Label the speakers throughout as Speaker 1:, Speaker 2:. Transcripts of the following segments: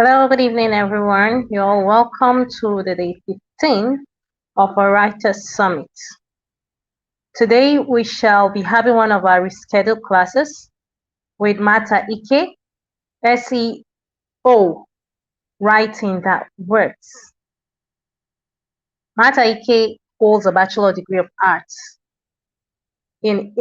Speaker 1: Hello, good evening, everyone. You're all welcome to the day 15 of our Writers Summit. Today, we shall be having one of our rescheduled classes with Mata Ike, SEO Writing that works. Mata Ike holds a Bachelor degree of Arts in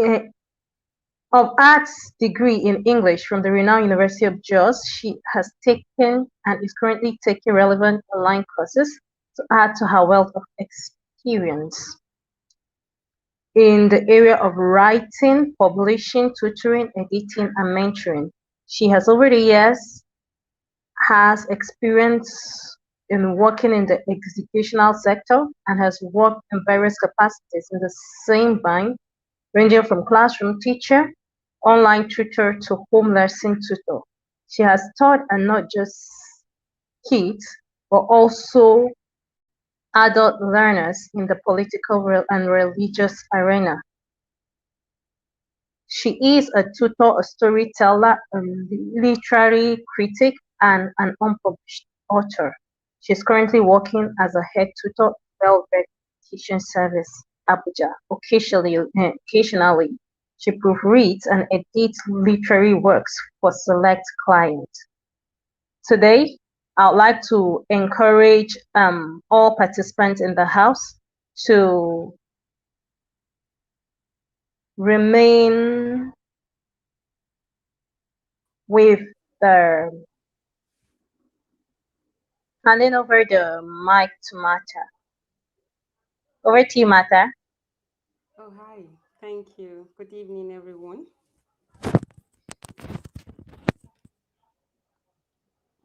Speaker 1: degree in English from the renowned University of Jos. She has taken and is currently taking relevant online courses to add to her wealth of experience in the area of writing, publishing, tutoring, editing, and mentoring. She has over the years has experience in working in the educational sector and has worked in various capacities in the same vein, ranging from classroom teacher, online tutor to home lesson tutor. She has taught and not just kids, but also adult learners in the political and religious arena. She is a tutor, a storyteller, a literary critic, and an unpublished author. She is currently working as a head tutor at Velvet Teaching Service, Abuja. Occasionally, she proofreads and edits literary works for select clients. Today, I would like to encourage all participants in the house to remain with the handing over the mic to Mata. Over to you, Mata.
Speaker 2: Oh, hi. Thank you. Good evening, everyone.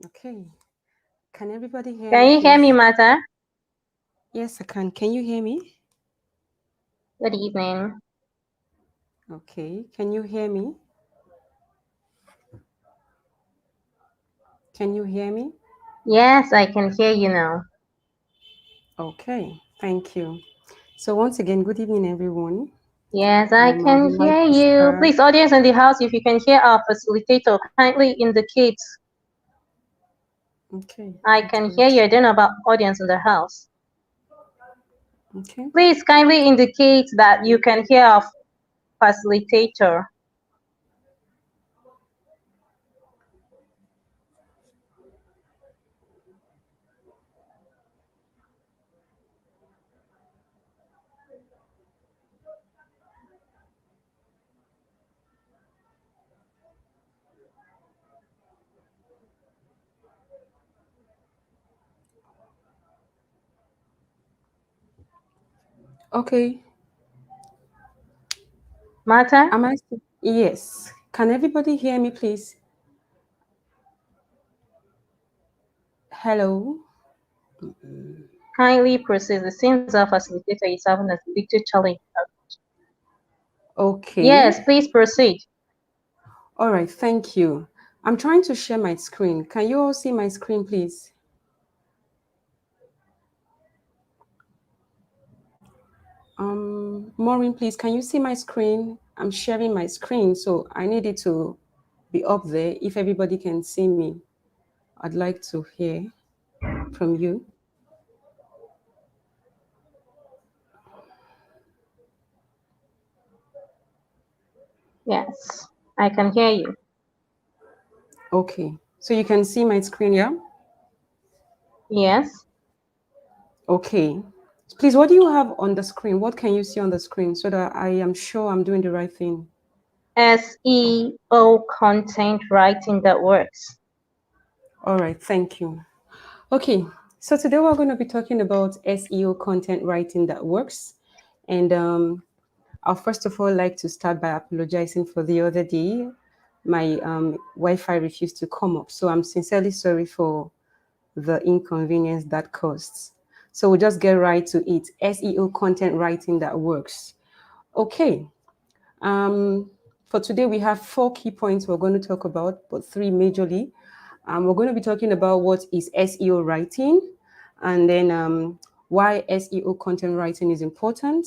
Speaker 2: Okay. Can everybody hear
Speaker 1: Can
Speaker 2: me,
Speaker 1: you hear me,
Speaker 2: please?
Speaker 1: Mata?
Speaker 2: Yes, I can. Can you hear me?
Speaker 1: Good evening.
Speaker 2: Okay. Can you hear me? Can you hear me?
Speaker 1: Yes, I can hear you now.
Speaker 2: Okay. Thank you. So, once again, good evening, everyone.
Speaker 1: Yes, I
Speaker 2: I would
Speaker 1: can
Speaker 2: like
Speaker 1: hear
Speaker 2: to
Speaker 1: you.
Speaker 2: start.
Speaker 1: Please, audience in the house, if you can hear our facilitator, kindly indicate.
Speaker 2: Okay.
Speaker 1: I
Speaker 2: That's
Speaker 1: can hear
Speaker 2: great.
Speaker 1: you. I don't know about audience in the house.
Speaker 2: Okay.
Speaker 1: Please kindly indicate that you can hear our facilitator.
Speaker 2: Okay.
Speaker 1: Mata,
Speaker 2: Yes. Can everybody hear me, please? Hello.
Speaker 1: kindly proceed. It seems our facilitator is having a little challenge.
Speaker 2: Okay.
Speaker 1: Yes, please proceed.
Speaker 2: All right. Thank you. I'm trying to share my screen. Can you all see my screen, please? Maureen, please, can you see my screen? I'm sharing my screen, so I need it to be up there. If everybody can see me, I'd like to hear from you.
Speaker 1: Yes, I can hear you.
Speaker 2: Okay, so you can see my screen, yeah?
Speaker 1: Yes.
Speaker 2: Okay. Please, what do you have on the screen? What can you see on the screen so that I am sure I'm doing the right thing?
Speaker 1: SEO content writing that works.
Speaker 2: All right, thank you. Okay, so today we're going to be talking about SEO content writing that works. And I'll first of all like to start by apologizing for the other day. My Wi-Fi refused to come up, so I'm sincerely sorry for the inconvenience that caused. So we'll just get right to it. SEO content writing that works. Okay. For today, we have 4 key points we're going to talk about, but three majorly. We're going to be talking about what is SEO writing, and then why SEO content writing is important,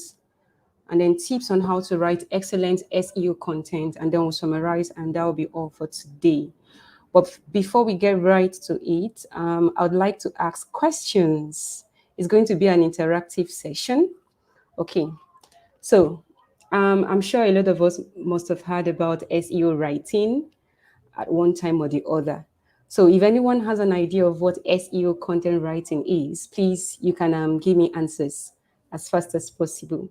Speaker 2: and then tips on how to write excellent SEO content, and then we'll summarize, and that will be all for today. But before we get right to it, I would like to ask questions. It's going to be an interactive session. Okay, so I'm sure a lot of us must have heard about SEO writing at one time or the other. So if anyone has an idea of what SEO content writing is, please, you can give me answers as fast as possible.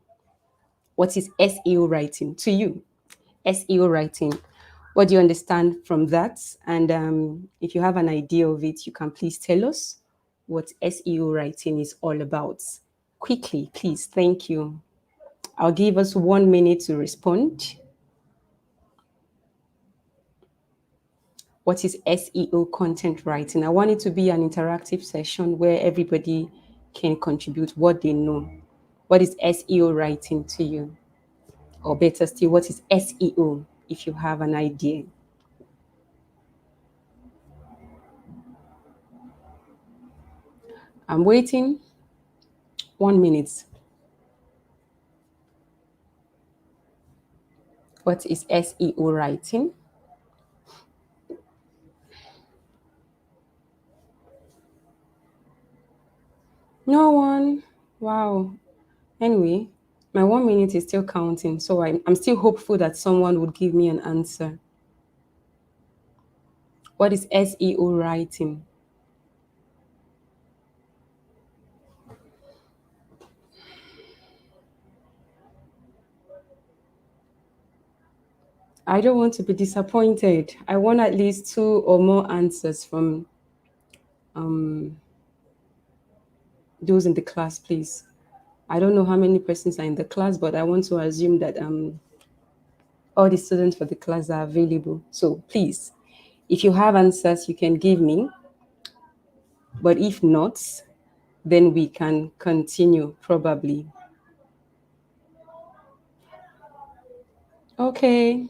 Speaker 2: What is SEO writing to you? SEO writing. What do you understand from that? And if you have an idea of it, you can please tell us what SEO writing is all about. Quickly, please. Thank you. I'll give us 1 minute to respond. What is SEO content writing? I want it to be an interactive session where everybody can contribute what they know. What is SEO writing to you? Or better still, what is SEO if you have an idea? I'm waiting 1 minute. What is SEO writing? No one. Wow. Anyway, my 1 minute is still counting, so I'm still hopeful that someone would give me an answer. What is SEO writing? I don't want to be disappointed. I want at least two or more answers from those in the class, please. I don't know how many persons are in the class, but I want to assume that all the students for the class are available. So please, if you have answers, you can give me. But if not, then we can continue probably. Okay,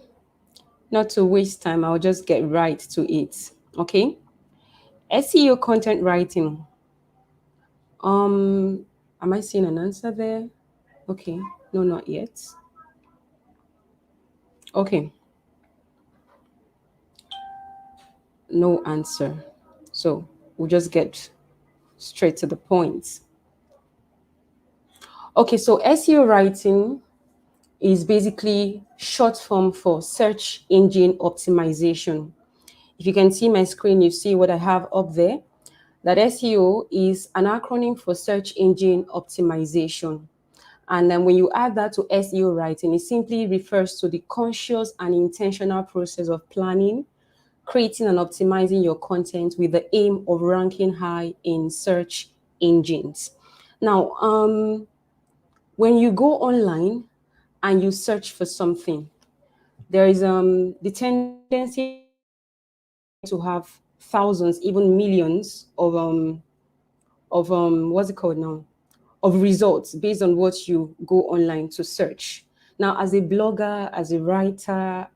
Speaker 2: not to waste time, I'll just get right to it. Okay, SEO content writing. Am I seeing an answer there? Okay, no, not yet. Okay, no answer. So we'll just get straight to the point. Okay, so SEO writing is basically short form for search engine optimization. If you can see my screen, you see what I have up there. That SEO is an acronym for search engine optimization. And then when you add that to SEO writing, it simply refers to the conscious and intentional process of planning, creating and optimizing your content with the aim of ranking high in search engines. Now, when you go online and you search for something, there is the tendency to have thousands, even millions of what's it called now, of results based on what you go online to search. Now, as a blogger, as a writer,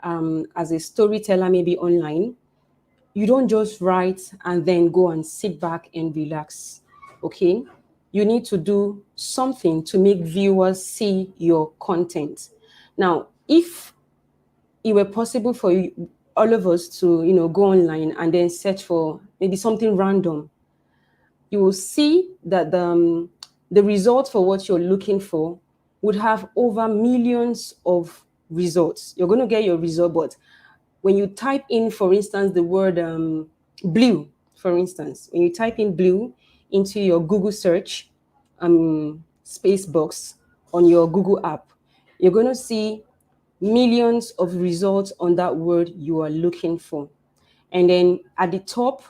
Speaker 2: as a storyteller, maybe online, you don't just write and then go and sit back and relax. Okay, you need to do something to make viewers see your content. Now, if it were possible for you, all of us to go online and then search for maybe something random, you will see that the result for what you're looking for would have over millions of results. You're going to get your result, but when you type in, for instance, the word blue, for instance, when you type in blue into your Google search space box on your Google app, you're going to see millions of results on that word you are looking for. And then at the top,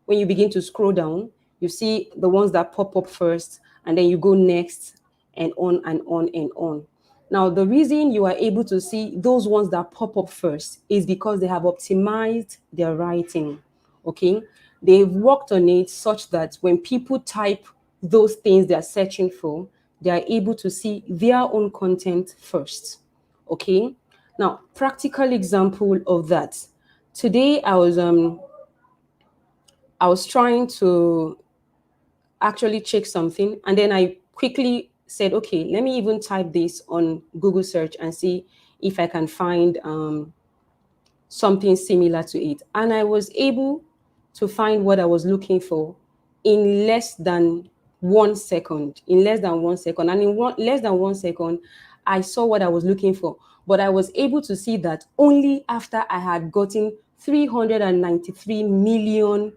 Speaker 2: when you begin to scroll down, you see the ones that pop up first, and then you go next, and on and on and on. Now, the reason you are able to see those ones that pop up first is because they have optimized their writing. Okay, they've worked on it such that when people type those things they are searching for, they are able to see their own content first. Okay, now practical example of that. Today I was trying to actually check something, and then I quickly said, okay, let me even type this on Google search and see if I can find something similar to it. And I was able to find what I was looking for in less than 1 second. In less than 1 second. And in less than 1 second, I saw what I was looking for. But I was able to see that only after I had gotten 393 million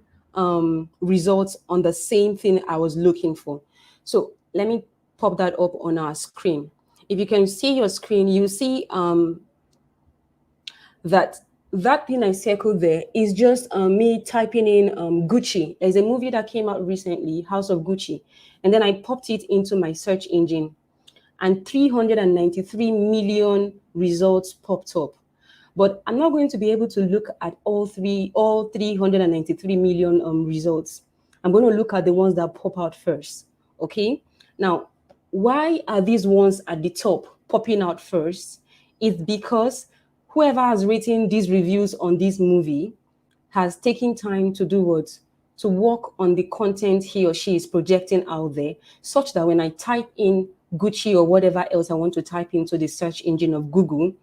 Speaker 2: results on the same thing I was looking for. So let me pop that up on our screen. If you can see your screen, you see that that thing I circled there is just me typing in Gucci. There's a movie that came out recently, House of Gucci, and then I popped it into my search engine, and 393 million results popped up. But I'm not going to be able to look at all 393 million results. I'm going to look at the ones that pop out first. Okay. Now, why are these ones at the top popping out first? It's because whoever has written these reviews on this movie has taken time to do what? To work on the content he or she is projecting out there, such that when I type in Gucci or whatever else I want to type into the search engine of Google,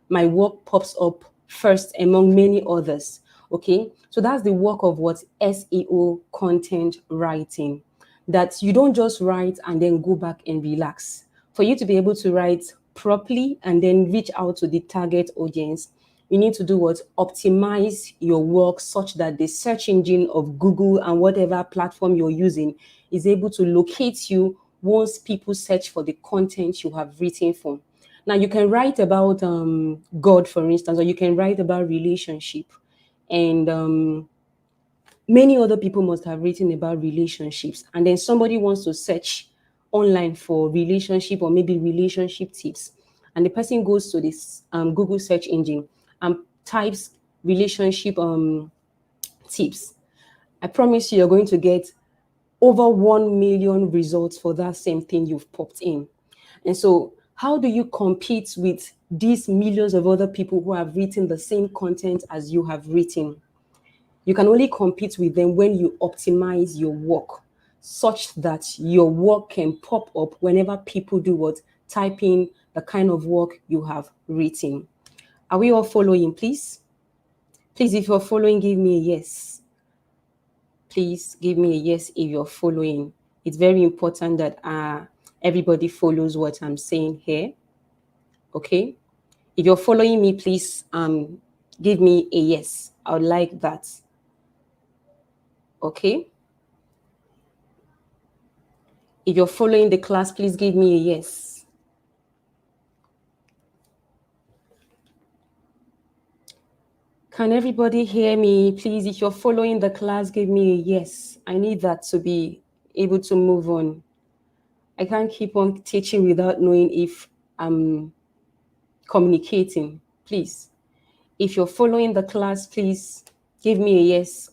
Speaker 2: my work pops up first among many others. Okay, so that's the work of what SEO content writing. That you don't just write and then go back and relax. For you to be able to write properly and then reach out to the target audience, you need to do what? Optimize your work such that the search engine of Google and whatever platform you're using is able to locate you once people search for the content you have written for. Now, you can write about God, for instance, or you can write about relationship. And many other people must have written about relationships. And then somebody wants to search online for relationship or maybe relationship tips. And the person goes to this Google search engine and types relationship tips. I promise you, you're going to get over 1 million results for that same thing you've popped in. And so, how do you compete with these millions of other people who have written the same content as you have written? You can only compete with them when you optimize your work such that your work can pop up whenever people do what? Type in the kind of work you have written. Are we all following, please? Please, if you're following, give me a yes. Please give me a yes if you're following. It's very important that everybody follows what I'm saying here. Okay. If you're following me, please give me a yes. I would like that. Okay. If you're following the class, please give me a yes. Can everybody hear me? Please, if you're following the class, give me a yes. I need that to be able to move on. I can't keep on teaching without knowing if I'm communicating. Please, if you're following the class, please give me a yes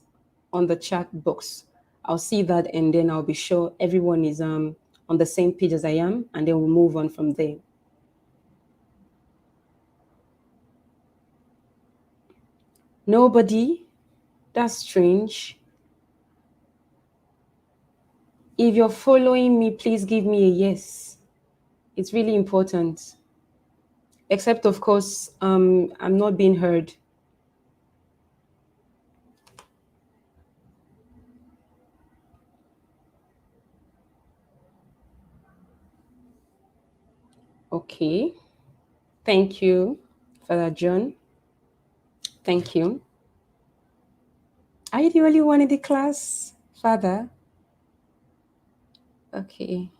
Speaker 2: on the chat box. I'll see that and then I'll be sure everyone is on the same page as I am, and then we'll move on from there. Nobody? That's strange. If you're following me, please give me a yes. It's really important. Except, of course, I'm not being heard. Okay. Thank you, Father John. Thank you. Are you the only one in the class, Father? Okay.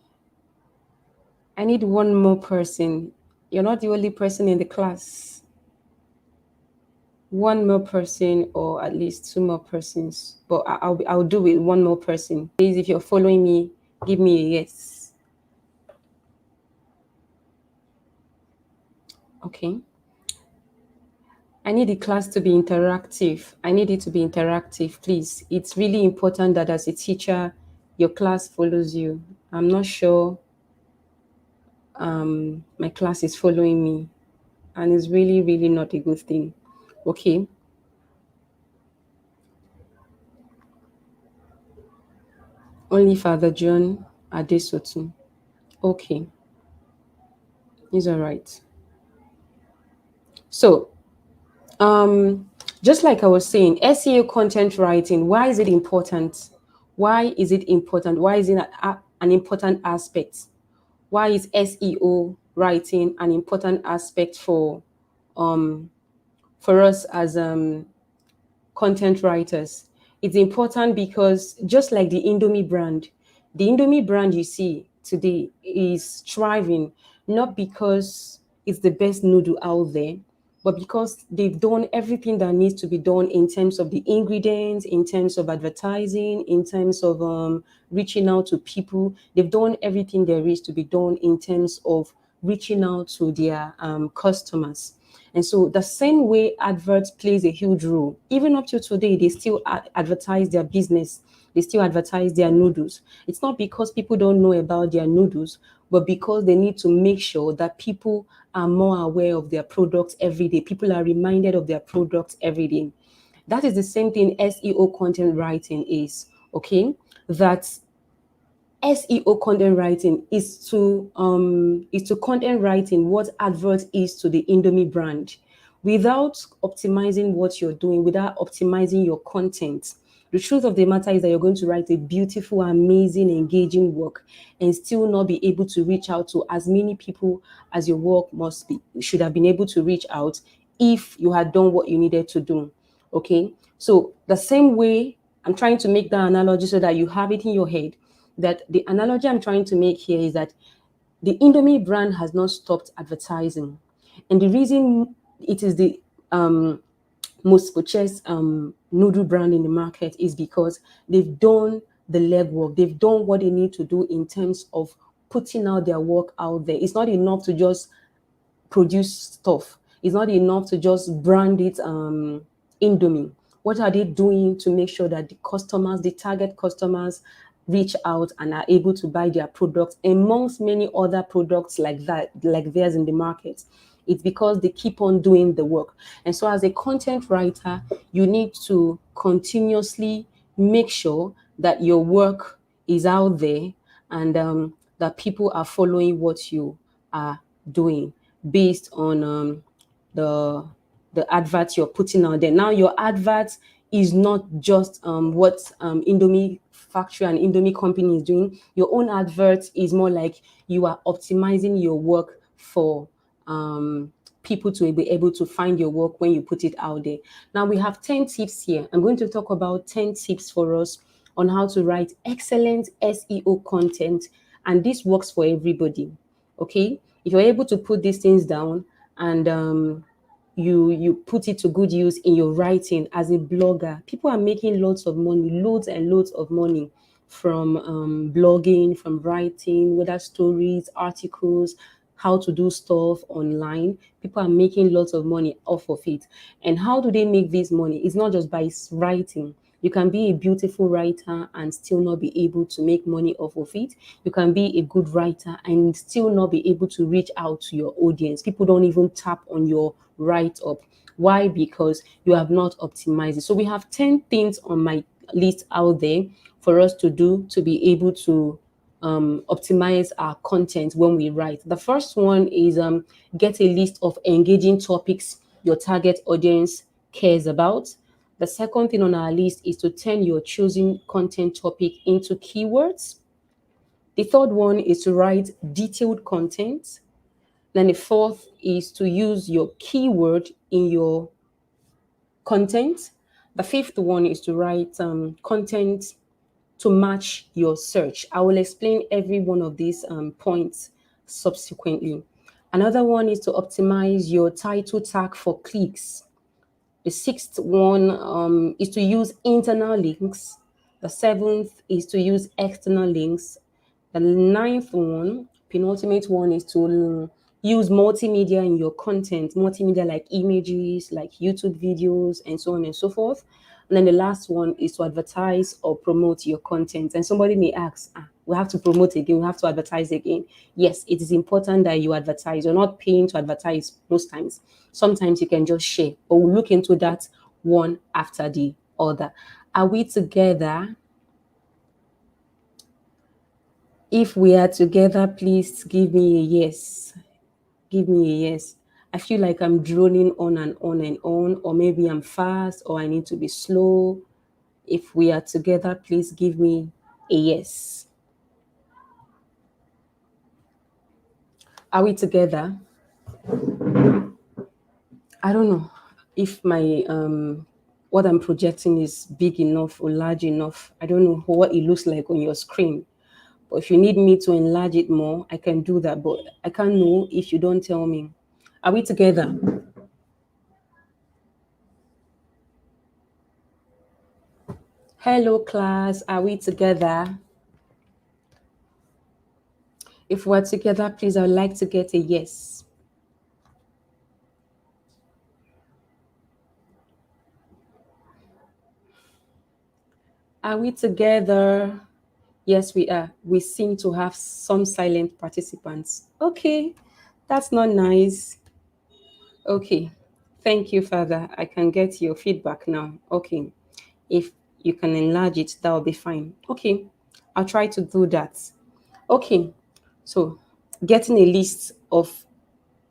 Speaker 2: I need one more person. You're not the only person in the class. One more person, or at least two more persons. But I'll do it. One more person. Please, if you're following me, give me a yes. Okay. I need the class to be interactive. I need it to be interactive, please. It's really important that as a teacher, your class follows you. I'm not sure my class is following me, and it's really, really not a good thing. Okay. Only Father John Adesotu. Okay. He's all right. So, Just like I was saying, SEO content writing, why is it important? Why is it important? Why is it an important aspect? Why is SEO writing an important aspect for us as content writers? It's important because just like the Indomie brand you see today is thriving not because it's the best noodle out there, but because they've done everything that needs to be done in terms of the ingredients, in terms of advertising, in terms of reaching out to people. They've done everything there is to be done in terms of reaching out to their customers. And so the same way adverts plays a huge role. Even up to today, they still advertise their business. They still advertise their noodles. It's not because people don't know about their noodles, but because they need to make sure that people are more aware of their products every day. People are reminded of their products every day. That is the same thing SEO content writing is. Okay, that SEO content writing is to content writing what advert is to the Indomie brand. Without optimizing what you're doing, without optimizing your content, the truth of the matter is that you're going to write a beautiful, amazing, engaging work and still not be able to reach out to as many people as your work must be should have been able to reach out if you had done what you needed to do. Okay. So the same way I'm trying to make that analogy so that you have it in your head. That the analogy I'm trying to make here is that the Indomie brand has not stopped advertising. And the reason it is the most purchased noodle brand in the market is because they've done the legwork. They've done what they need to do in terms of putting out their work out there. It's not enough to just produce stuff. It's not enough to just brand it Indomie. What are they doing to make sure that the customers, the target customers, reach out and are able to buy their products amongst many other products like that, like theirs in the market? It's because they keep on doing the work. And so, as a content writer, you need to continuously make sure that your work is out there and that people are following what you are doing based on the the advert you're putting out there. Now, your advert is not just what Indomie factory and Indomie company is doing. Your own advert is more like you are optimizing your work for people to be able to find your work when you put it out there. Now, we have 10 tips here. I'm going to talk about 10 tips for us on how to write excellent SEO content, and this works for everybody. Okay, if you're able to put these things down and you put it to good use in your writing as a blogger, people are making lots of money, loads and loads of money from blogging, from writing, whether stories, articles, how to do stuff online. People are making lots of money off of it. And how do they make this money? It's not just by writing. You can be a beautiful writer and still not be able to make money off of it. You can be a good writer and still not be able to reach out to your audience. People don't even tap on your write up. Why? Because you have not optimized it. So we have 10 things on my list out there for us to do to be able to optimize our content when we write. The first one is get a list of engaging topics your target audience cares about. The second thing on our list is to turn your chosen content topic into keywords. The third one is to write detailed content. Then the fourth is to use your keyword in your content. The fifth one is to write content to match your search. I will explain every one of these points subsequently. Another one is to optimize your title tag for clicks. The sixth one is to use internal links. The seventh is to use external links. The ninth one, penultimate one, is to use multimedia in your content, multimedia like images, like YouTube videos, and so on and so forth. And then the last one is to advertise or promote your content. And somebody may ask, we have to promote again, we have to advertise again. Yes, it is important that you advertise. You're not paying to advertise most times. Sometimes you can just share, but we'll look into that one after the other. Are we together? If we are together, please give me a yes. Give me a yes. I feel like I'm droning on and on and on, or maybe I'm fast, or I need to be slow. If we are together, please give me a yes. Are we together? I don't know if my what I'm projecting is big enough or large enough. I don't know what it looks like on your screen. But if you need me to enlarge it more, I can do that. But I can't know if you don't tell me. Are we together? Hello, class. Are we together? If we're together, please, I would like to get a yes. Are we together? Yes, we are. We seem to have some silent participants. Okay, that's not nice. Okay, thank you, Father. I can get your feedback now. Okay, if you can enlarge it, that will be fine. Okay, I'll try to do that. Okay, so getting a list of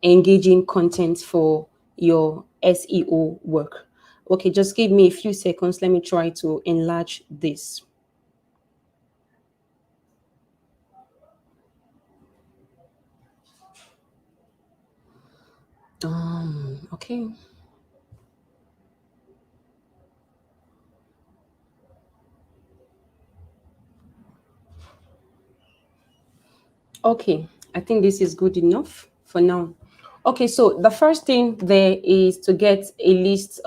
Speaker 2: engaging content for your SEO work. Okay, just give me a few seconds. Let me try to enlarge this. Okay. Okay, I think this is good enough for now. Okay, so the first thing there is to get a list.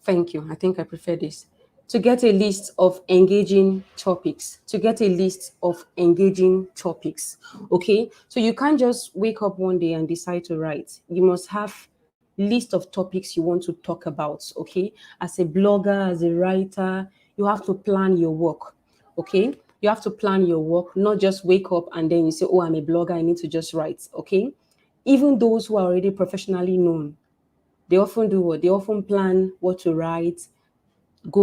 Speaker 2: Thank you. I think I prefer this. To get a list of engaging topics. To get a list of engaging topics. Okay, so you can't just wake up one day and decide to write. You must have list of topics you want to talk about. Okay, as a blogger, as a writer, you have to plan your work. Okay, you have to plan your work, not just wake up and then you say, oh, I'm a blogger, I need to just write. Okay, even those who are already professionally known, they often do what? They often plan what to write, go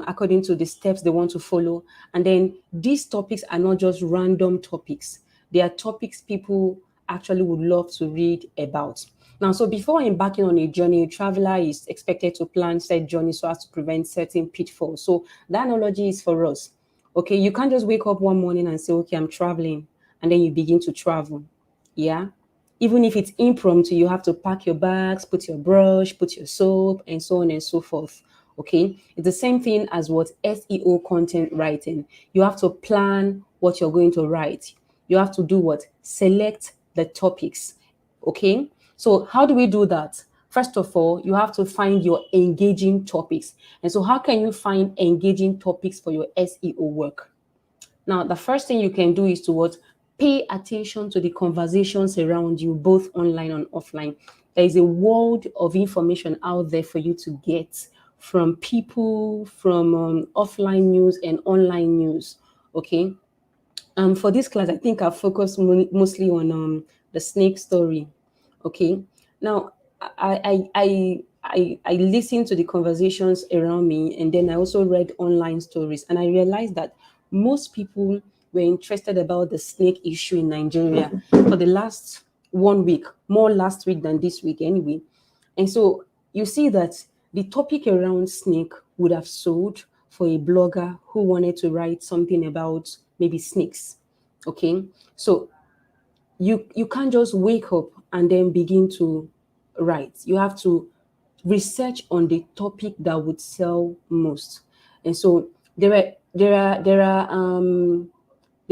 Speaker 2: according to the steps they want to follow. And then these topics are not just random topics. They are topics people actually would love to read about. Now, so before embarking on a journey, a traveler is expected to plan said journey so as to prevent certain pitfalls. So that analogy is for us. Okay, you can't just wake up one morning and say, okay, I'm traveling, and then you begin to travel. Yeah. Even if it's impromptu, you have to pack your bags, put your brush, put your soap, and so on and so forth. Okay. It's the same thing as what SEO content writing. You have to plan what you're going to write. You have to do what? Select the topics. Okay. So, how do we do that? First of all, you have to find your engaging topics. And so, how can you find engaging topics for your SEO work? Now, the first thing you can do is to what? Pay attention to the conversations around you, both online and offline. There is a world of information out there for you to get from people, from offline news and online news. Okay. For this class, I think I've focused mostly on the snake story. Okay. Now, I listened to the conversations around me, and then I also read online stories, and I realized that most people were interested about the snake issue in Nigeria for the last 1 week, more last week than this week, anyway. And so you see that the topic around snake would have sold for a blogger who wanted to write something about maybe snakes. Okay. So you can't just wake up and then begin to write. You have to research on the topic that would sell most. And so there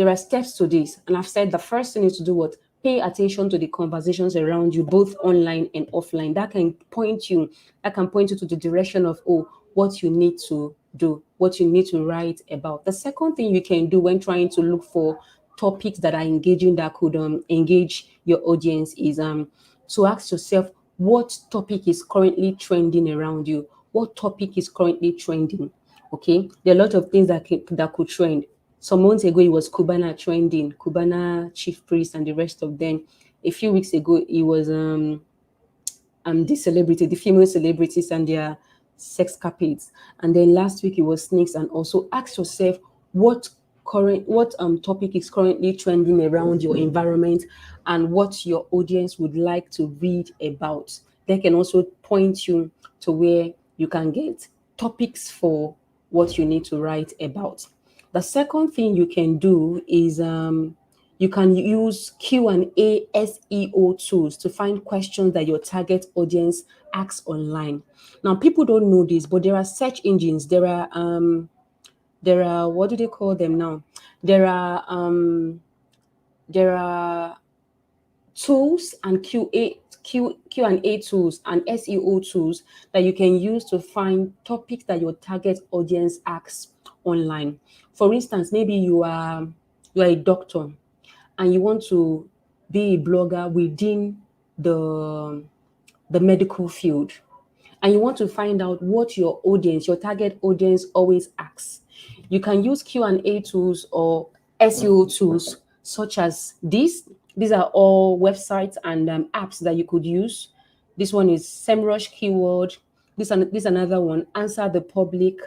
Speaker 2: are steps to this. And I've said the first thing is to do what? Pay attention to the conversations around you, both online and offline. That can point you to the direction of, oh, what you need to do, what you need to write about. The second thing you can do when trying to look for topics that are engaging, that could engage your audience, is to ask yourself what topic is currently trending around you. What topic is currently trending? Okay, there are a lot of things that could trend. Some months ago, it was Cubana trending, Cubana chief priest, and the rest of them. A few weeks ago, it was the female celebrities and their sex capades. And then last week it was snakes. And also ask yourself, what topic is currently trending around your environment and what your audience would like to read about. They can also point you to where you can get topics for what you need to write about. The second thing you can do is you can use Q&A SEO tools to find questions that your target audience asks online. Now, people don't know this, but there are search engines. There are what do they call them now? There are um, there are tools and Q&A tools and SEO tools that you can use to find topics that your target audience asks online. For instance, maybe you are a doctor and you want to be a blogger within the the medical field, and you want to find out what your audience, your target audience, always asks. You can use Q&A tools or SEO tools such as this. These are all websites and apps that you could use. This one is SEMrush Keyword. This another one, Answer the Public.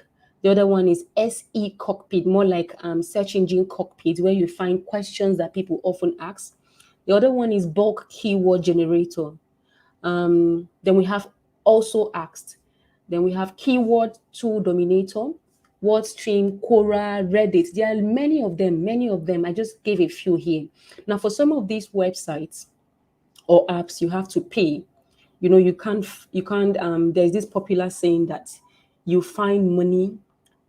Speaker 2: The other one is SE Cockpit, more like search engine cockpit, where you find questions that people often ask. The other one is Bulk Keyword Generator. Then we have Also Asked. Then we have Keyword Tool Dominator, WordStream, Quora, Reddit. There are many of them, many of them. I just gave a few here. Now, for some of these websites or apps, you have to pay. You can't, there's this popular saying that you find money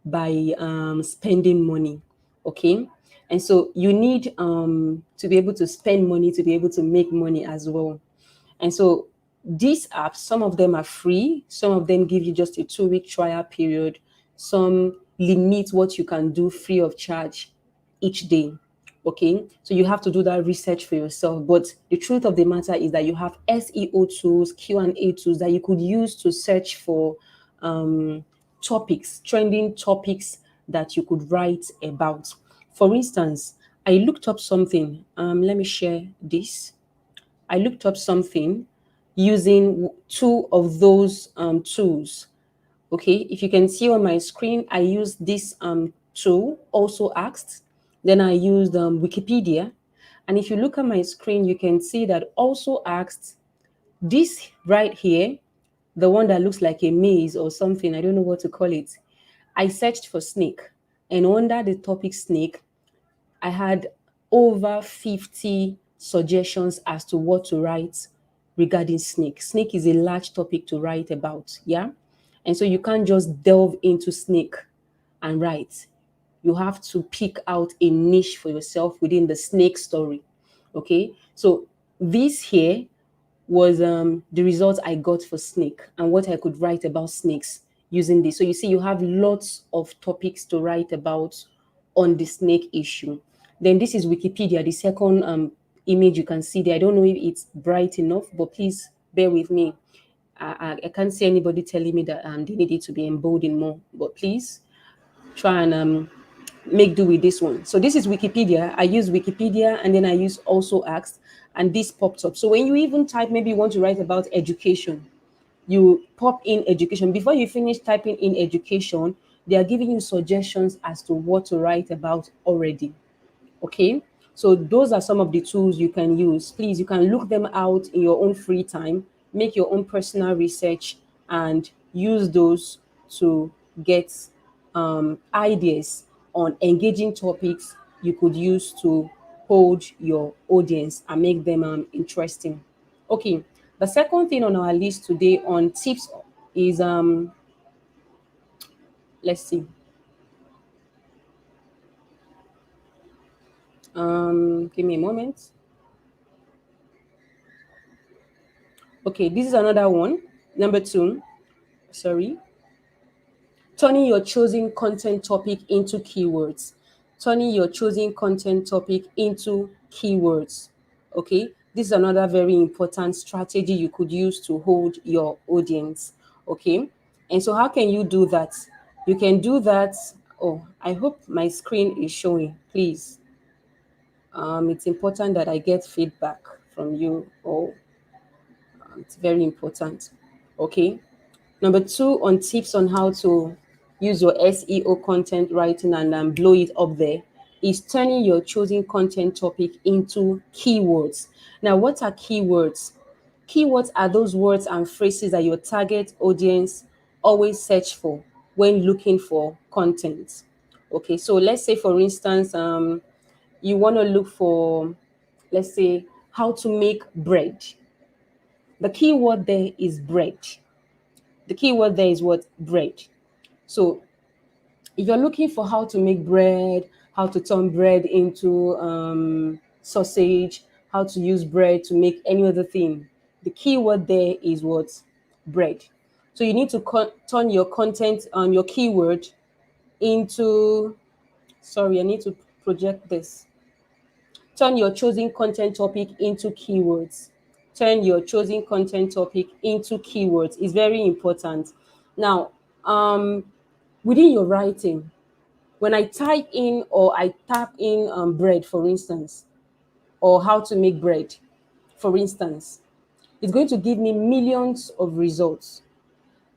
Speaker 2: by spending money. Okay. And so you need to be able to spend money to be able to make money as well. And so these apps, some of them are free, some of them give you just a 2 week trial period, some limit what you can do free of charge each day. Okay, so you have to do that research for yourself. But the truth of the matter is that you have SEO tools, Q&A tools that you could use to search for topics, trending topics that you could write about. For instance, I looked up something. Let me share this. I looked up something using two of those tools. Okay, if you can see on my screen, I used this tool, Also Asked. Then I used Wikipedia. And if you look at my screen, you can see that Also Asked, this right here, the one that looks like a maze or something, I don't know what to call it. I searched for snake. And under the topic snake, I had over 50 suggestions as to what to write regarding snake. Snake is a large topic to write about, yeah? And so you can't just delve into snake and write. You have to pick out a niche for yourself within the snake story. Okay? So this here was the results I got for snake and what I could write about snakes using this. So you see, you have lots of topics to write about on the snake issue. Then this is Wikipedia, the second image you can see there. I don't know if it's bright enough, but please bear with me. I can't see anybody telling me that they need it to be emboldened more, but please try and make do with this one. So this is Wikipedia. I use Wikipedia and then I use Also Asked, and this popped up. So when you even type, maybe you want to write about education, you pop in education. Before you finish typing in education, they are giving you suggestions as to what to write about already. Okay, so those are some of the tools you can use. Please, you can look them out in your own free time, make your own personal research, and use those to get ideas on engaging topics you could use to hold your audience and make them interesting. Okay, the second thing on our list today on tips is let's see, give me a moment. Okay, this is another one. Number two, sorry, turning your chosen content topic into keywords. Turning your chosen content topic into keywords. Okay, this is another very important strategy you could use to hold your audience. Okay, and so how can you do that? You can do that. Oh, I hope my screen is showing. Please, it's important that I get feedback from you. Oh, it's very important. Okay. Number two, on tips on how to use your SEO content writing and blow it up there. is turning your chosen content topic into keywords. Now, what are keywords? Keywords are those words and phrases that your target audience always search for when looking for content. Okay, so let's say, for instance, you want to look for, let's say, how to make bread. The keyword there is bread. The keyword there is what? Bread. So if you're looking for how to make bread, how to turn bread into sausage, how to use bread to make any other thing, the keyword there is what? Bread. So you need to turn your content on your keyword into, sorry, I need to project this. Turn your chosen content topic into keywords. Turn your chosen content topic into keywords. It's very important. Now, within your writing, when I type in or I tap in bread, for instance, or how to make bread, for instance, it's going to give me millions of results.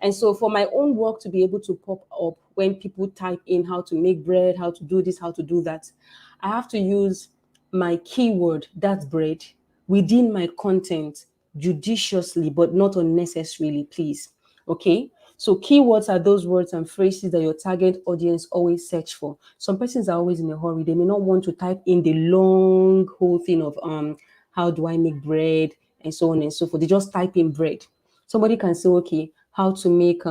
Speaker 2: And so for my own work to be able to pop up when people type in how to make bread, how to do this, how to do that, I have to use my keyword, that's bread, within my content judiciously, but not unnecessarily, please. Okay. So keywords are those words and phrases that your target audience always search for. Some persons are always in a hurry. They may not want to type in the long whole thing of how do I make bread and so on and so forth. They just type in bread. Somebody can say, okay, how to make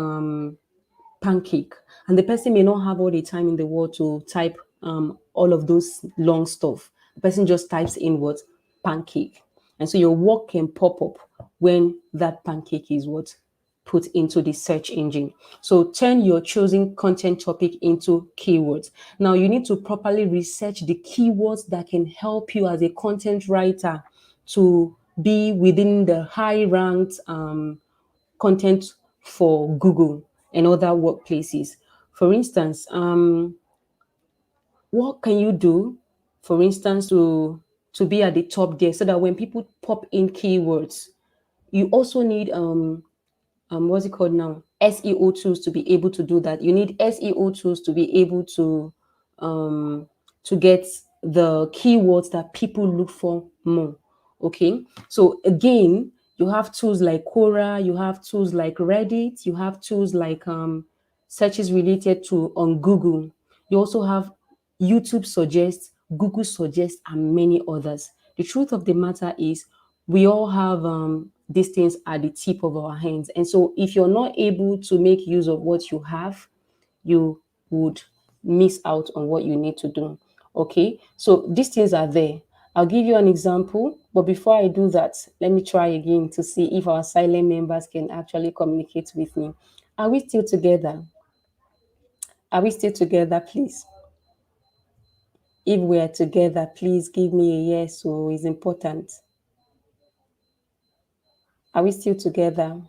Speaker 2: pancake, and the person may not have all the time in the world to type all of those long stuff. The person just types in what? Pancake. And so your work can pop up when that pancake is what? Put into the search engine. So turn your chosen content topic into keywords. Now you need to properly research the keywords that can help you as a content writer to be within the high ranked content for Google and other workplaces. For instance, what can you do, for instance, to be at the top there so that when people pop in keywords, you also need what's it called now? SEO tools to be able to do that. You need SEO tools to be able um to get the keywords that people look for more. Okay. So again, you have tools like Quora, you have tools like Reddit, you have tools like searches related to on Google. You also have YouTube suggests, Google suggests, and many others. The truth of the matter is, we all have these things at the tip of our hands. And so, if you're not able to make use of what you have, you would miss out on what you need to do. Okay, so these things are there. I'll give you an example, but before I do that, let me try again to see if our silent members can actually communicate with me. Are we still together? Are we still together, please? If we are together, please give me a yes. So it's important. Are we still together?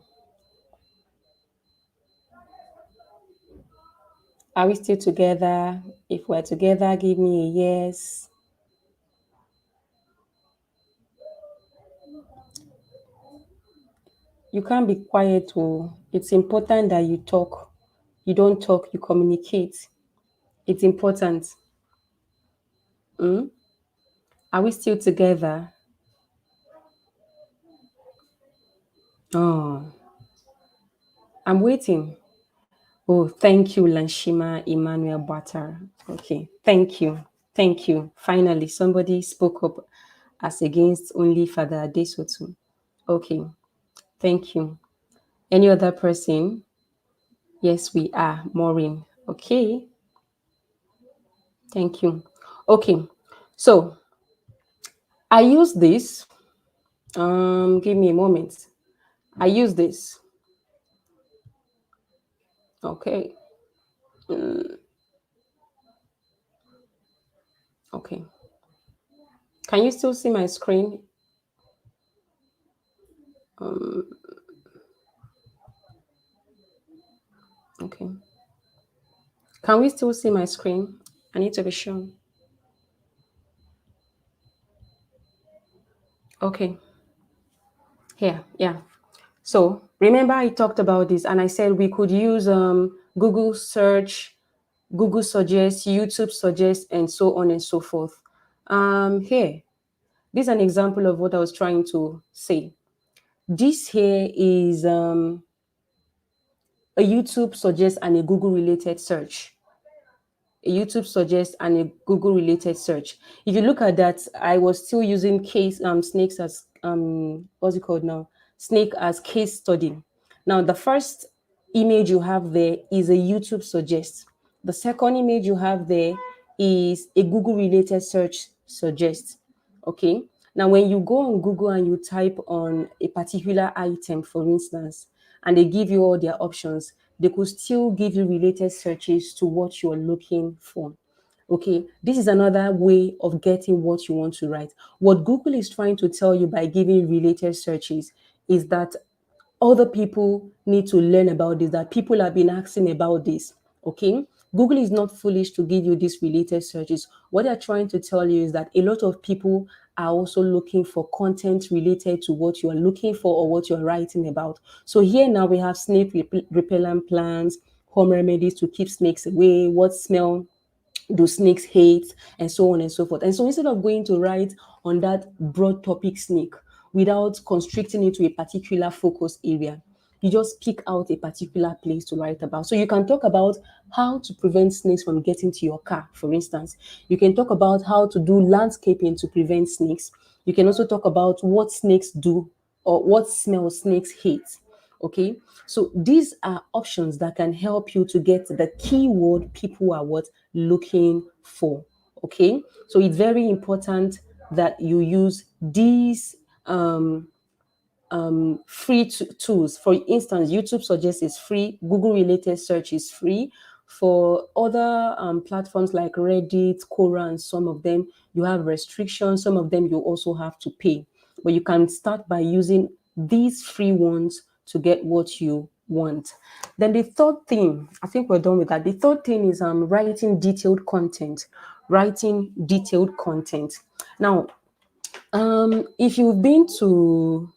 Speaker 2: Are we still together? If we're together, give me a yes. You can't be quiet. Oh, it's important that you talk. You don't talk, you communicate. It's important. Are we still together? Oh, I'm waiting. Oh, thank you, Lanshima Emmanuel Butter. Okay, thank you. Thank you. Finally, somebody spoke up as against only Father Adesotu. Okay, thank you. Any other person? Yes, we are. Maureen. Okay, thank you. Okay, so I use this. Give me a moment. I use this. Okay, okay. Can you still see my screen? Okay. Can we still see my screen? I need to be sure. Okay. Here, yeah. So remember I talked about this and I said we could use Google search Google suggests, YouTube suggests, and so on and so forth. Here, this is an example of what I was trying to say. This here is a YouTube suggests and a Google related search. A YouTube suggests and a Google related search. If you look at that, I was still using case snakes as what's it called now? Snake as case study. Now the first image you have there is a YouTube suggest. The second image you have there is a Google related search suggest. Okay. Now, when you go on Google and you type on a particular item, for instance, and they give you all their options, they could still give you related searches to what you're looking for. Okay, this is another way of getting what you want to write. What Google is trying to tell you by giving related searches is that other people need to learn about this, that people have been asking about this. Okay, Google is not foolish to give you these related searches. What they're trying to tell you is that a lot of people are also looking for content related to what you are looking for or what you're writing about. So here now we have snake repellent plants, home remedies to keep snakes away, what smell do snakes hate, and so on and so forth. And so instead of going to write on that broad topic snake without constricting it to a particular focus area, you just pick out a particular place to write about. So you can talk about how to prevent snakes from getting to your car, for instance. You can talk about how to do landscaping to prevent snakes. You can also talk about what snakes do or what smell snakes hate. Okay, so these are options that can help you to get the keyword people are what looking for. Okay, so it's very important that you use these free tools. For instance, YouTube suggests is free, Google related search is free. For other platforms like Reddit, Quora, and some of them, you have restrictions. Some of them you also have to pay. But you can start by using these free ones to get what you want. Then the third thing, I think we're done with that. The third thing is writing detailed content. Writing detailed content. Now, if you've been to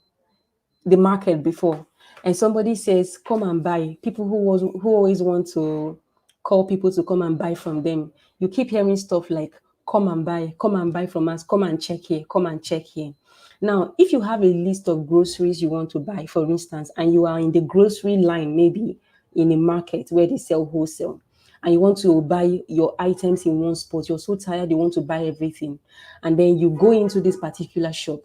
Speaker 2: the market before and somebody says come and buy, people who always want to call people to come and buy from them, you keep hearing stuff like come and buy from us, come and check here, come and check here. Now if you have a list of groceries you want to buy, for instance, and you are in the grocery line, maybe in a market where they sell wholesale, and you want to buy your items in one spot, you're so tired you want to buy everything, and then you go into this particular shop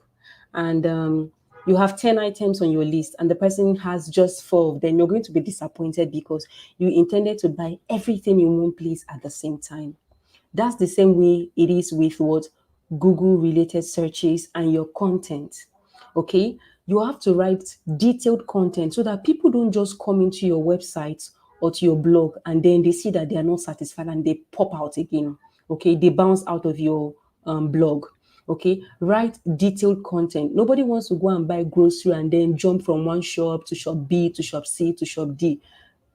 Speaker 2: and you have 10 items on your list and the person has just four, then you're going to be disappointed because you intended to buy everything in one place at the same time. That's the same way it is with what Google related searches and your content. Okay, you have to write detailed content so that people don't just come into your website or to your blog and then they see that they are not satisfied and they pop out again. Okay, they bounce out of your blog. Okay, write detailed content. Nobody wants to go and buy grocery and then jump from one shop to shop B to shop C to shop D.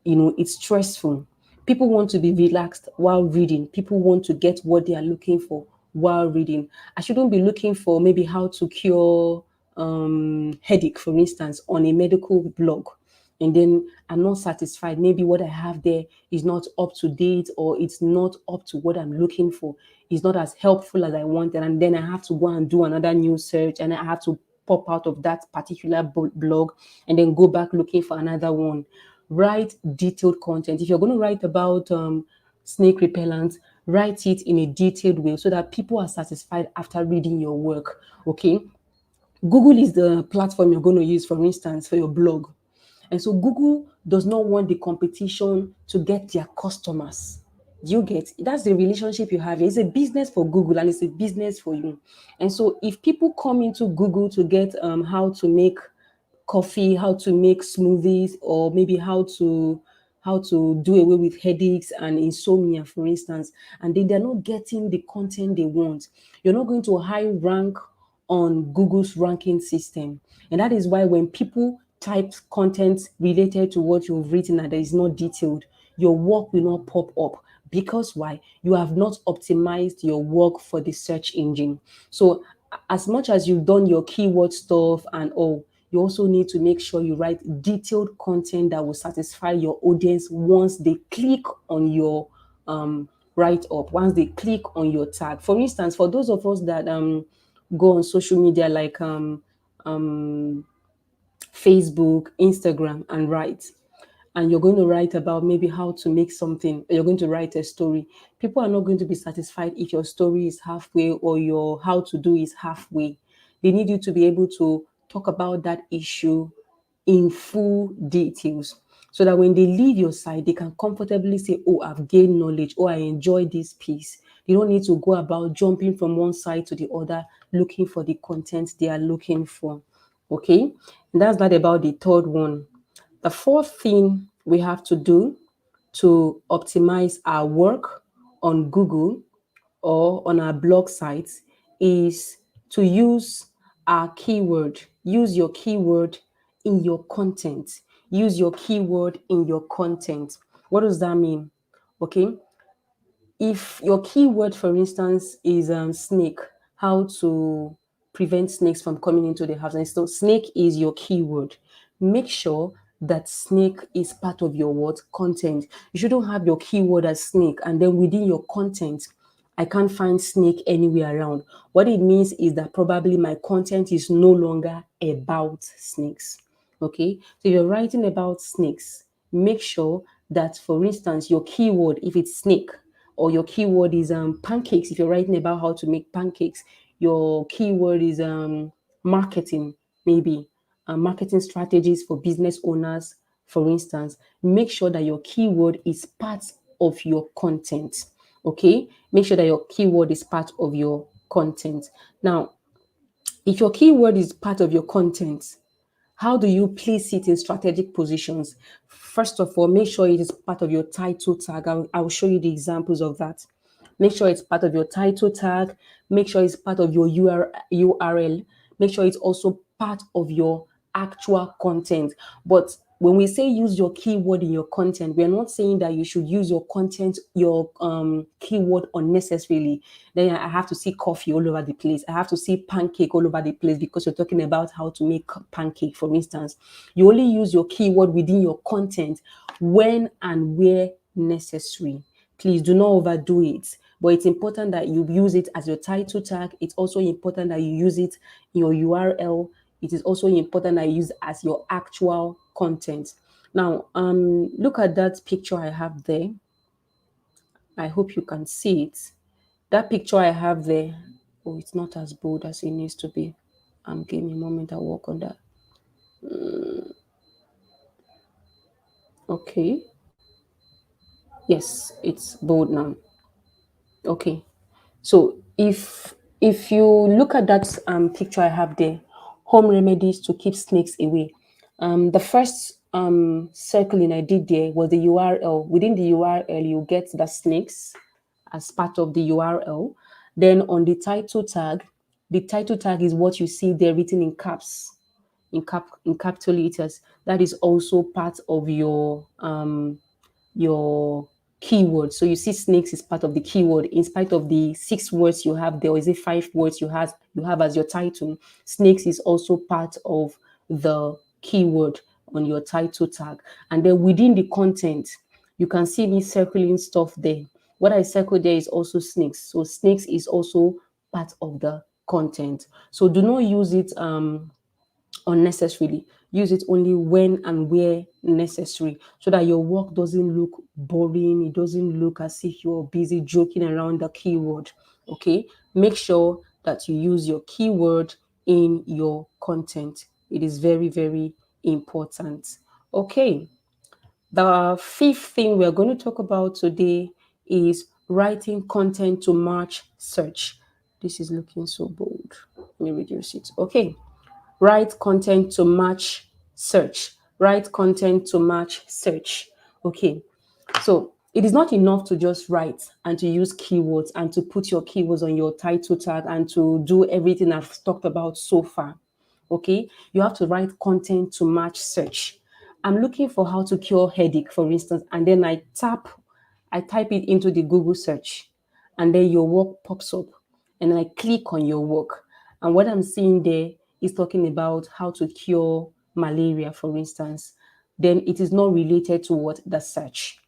Speaker 2: You know, it's stressful. People want to be relaxed while reading. People want to get what they are looking for while reading. I shouldn't be looking for maybe how to cure headache, for instance, on a medical blog. And then I'm not satisfied. Maybe what I have there is not up to date or it's not up to what I'm looking for. It's not as helpful as I wanted. And then I have to go and do another new search and I have to pop out of that particular blog and then go back looking for another one. Write detailed content. If you're going to write about snake repellent, write it in a detailed way so that people are satisfied after reading your work. Okay, Google is the platform you're going to use, for instance, for your blog. And so Google does not want the competition to get their customers. You get, that's the relationship you have. It's a business for Google and it's a business for you. And so if people come into Google to get how to make coffee, how to make smoothies, or maybe how to do away with headaches and insomnia, for instance, and they're not getting the content they want, you're not going to high rank on Google's ranking system. And that is why when people type content related to what you've written and that is not detailed, your work will not pop up. Because why? You have not optimized your work for the search engine. So as much as you've done your keyword stuff and all, you also need to make sure you write detailed content that will satisfy your audience once they click on your write up, once they click on your tag. For instance, for those of us that go on social media like Facebook, Instagram, and write, and you're going to write about maybe how to make something, you're going to write a story, people are not going to be satisfied if your story is halfway or your how to do is halfway. They need you to be able to talk about that issue in full details, so that when they leave your site, they can comfortably say, oh, I've gained knowledge, or I enjoy this piece. You don't need to go about jumping from one side to the other looking for the content they are looking for. Okay, and that's that about the third one. The fourth thing we have to do to optimize our work on Google or on our blog sites is to use our keyword. Use your keyword in your content. Use your keyword in your content. What does that mean? Okay, if your keyword, for instance, is snake, how to prevent snakes from coming into the house, and so snake is your keyword, make sure that snake is part of your what content. You shouldn't have your keyword as snake and then within your content I can't find snake anywhere around. What it means is that probably my content is no longer about snakes. Okay, so you're writing about snakes, make sure that, for instance, your keyword, if it's snake, or your keyword is pancakes, if you're writing about how to make pancakes, your keyword is marketing, maybe marketing strategies for business owners, for instance, make sure that your keyword is part of your content. Okay, make sure that your keyword is part of your content. Now, if your keyword is part of your content, how do you place it in strategic positions? First of all, make sure it is part of your title tag. I'll show you the examples of that. Make sure it's part of your title tag. Make sure it's part of your URL. Make sure it's also part of your actual content. But when we say use your keyword in your content, we're not saying that you should use your content, your keyword unnecessarily. Then I have to see coffee all over the place. I have to see pancake all over the place because you're talking about how to make pancake, for instance. You only use your keyword within your content when and where necessary. Please do not overdo it. But it's important that you use it as your title tag. It's also important that you use it in your URL. It is also important that you use it as your actual content. Now, look at that picture I have there. I hope you can see it. That picture I have there, oh, it's not as bold as it needs to be. Give me a moment, I'll work on that. Okay. Yes, it's bold now. Okay. So if you look at that picture I have there, home remedies to keep snakes away. The first circling I did there was the URL. Within the URL, you get the snakes as part of the URL. Then on the title tag is what you see there written in caps, in capital letters. That is also part of your keyword. So you see snakes is part of the keyword in spite of the 6 words you have there, or is it 5 words you have as your title. Snakes is also part of the keyword on your title tag. And then within the content, you can see me circling stuff there. What I circle there is also snakes. So snakes is also part of the content. So do not use it unnecessarily. Use it only when and where necessary so that your work doesn't look boring. It doesn't look as if you're busy joking around the keyword. Okay, make sure that you use your keyword in your content. It is very, very important. Okay, the fifth thing we're going to talk about today is writing content to match search. This is looking so bold. Let me reduce it. Okay, write content to match search. Write content to match search. Okay, so it is not enough to just write and to use keywords and to put your keywords on your title tag and to do everything I've talked about so far. Okay, you have to write content to match search. I'm looking for how to cure headache, for instance, and then I type it into the Google search, and then your work pops up, and I click on your work. And what I'm seeing there is talking about how to cure malaria, for instance. Then it is not related to what the search.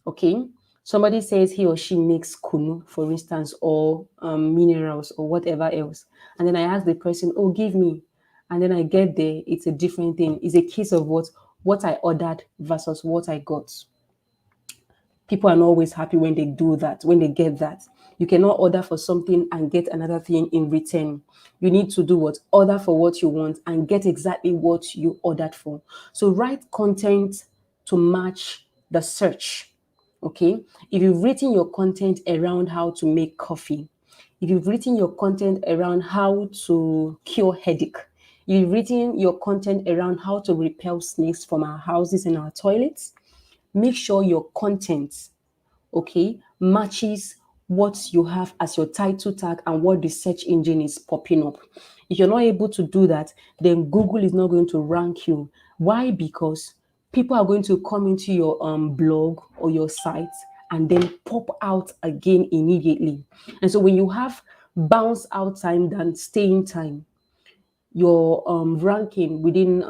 Speaker 2: Okay. Somebody says he or she makes kunu, for instance, or minerals or whatever else. And then I ask the person, oh, give me. And then I get there, it's a different thing. It's a case of what I ordered versus what I got. People are not always happy when they do that, when they get that. You cannot order for something and get another thing in return. You need to do what? Order for what you want and get exactly what you ordered for. So write content to match the search. Okay. If you've written your content around how to make coffee, if you've written your content around how to cure headache, you've written your content around how to repel snakes from our houses and our toilets, make sure your content, okay, matches what you have as your title tag and what the search engine is popping up. If you're not able to do that, then Google is not going to rank you. Why? Because people are going to come into your blog or your site and then pop out again immediately. And so when you have bounce out time than staying time, your ranking within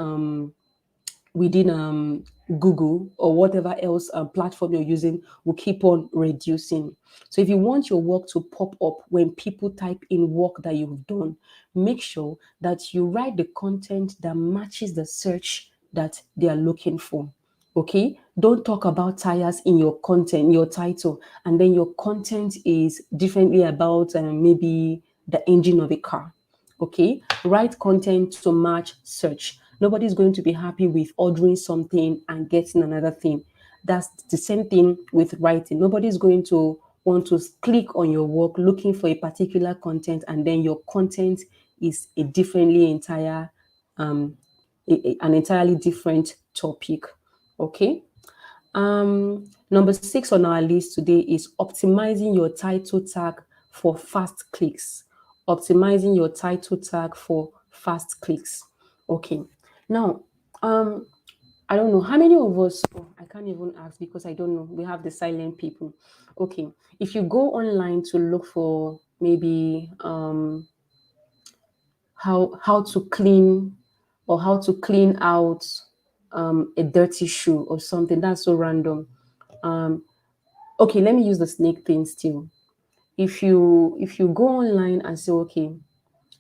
Speaker 2: Google or whatever else platform you're using will keep on reducing. So if you want your work to pop up when people type in work that you've done, make sure that you write the content that matches the search that they are looking for. Okay, don't talk about tires in your content, your title, and then your content is differently about maybe the engine of a car. Okay, write content to match search. Nobody's going to be happy with ordering something and getting another thing. That's the same thing with writing. Nobody's going to want to click on your work looking for a particular content and then your content is a differently entire an entirely different topic. Okay. Number 6 on our list today is optimizing your title tag for fast clicks. Optimizing your title tag for fast clicks. Okay. Now, I don't know how many of us, oh, I can't even ask because I don't know. We have the silent people. Okay. If you go online to look for maybe how to clean or how to clean out a dirty shoe or something, that's so random. Okay, let me use the snake thing still. If you go online and say, okay,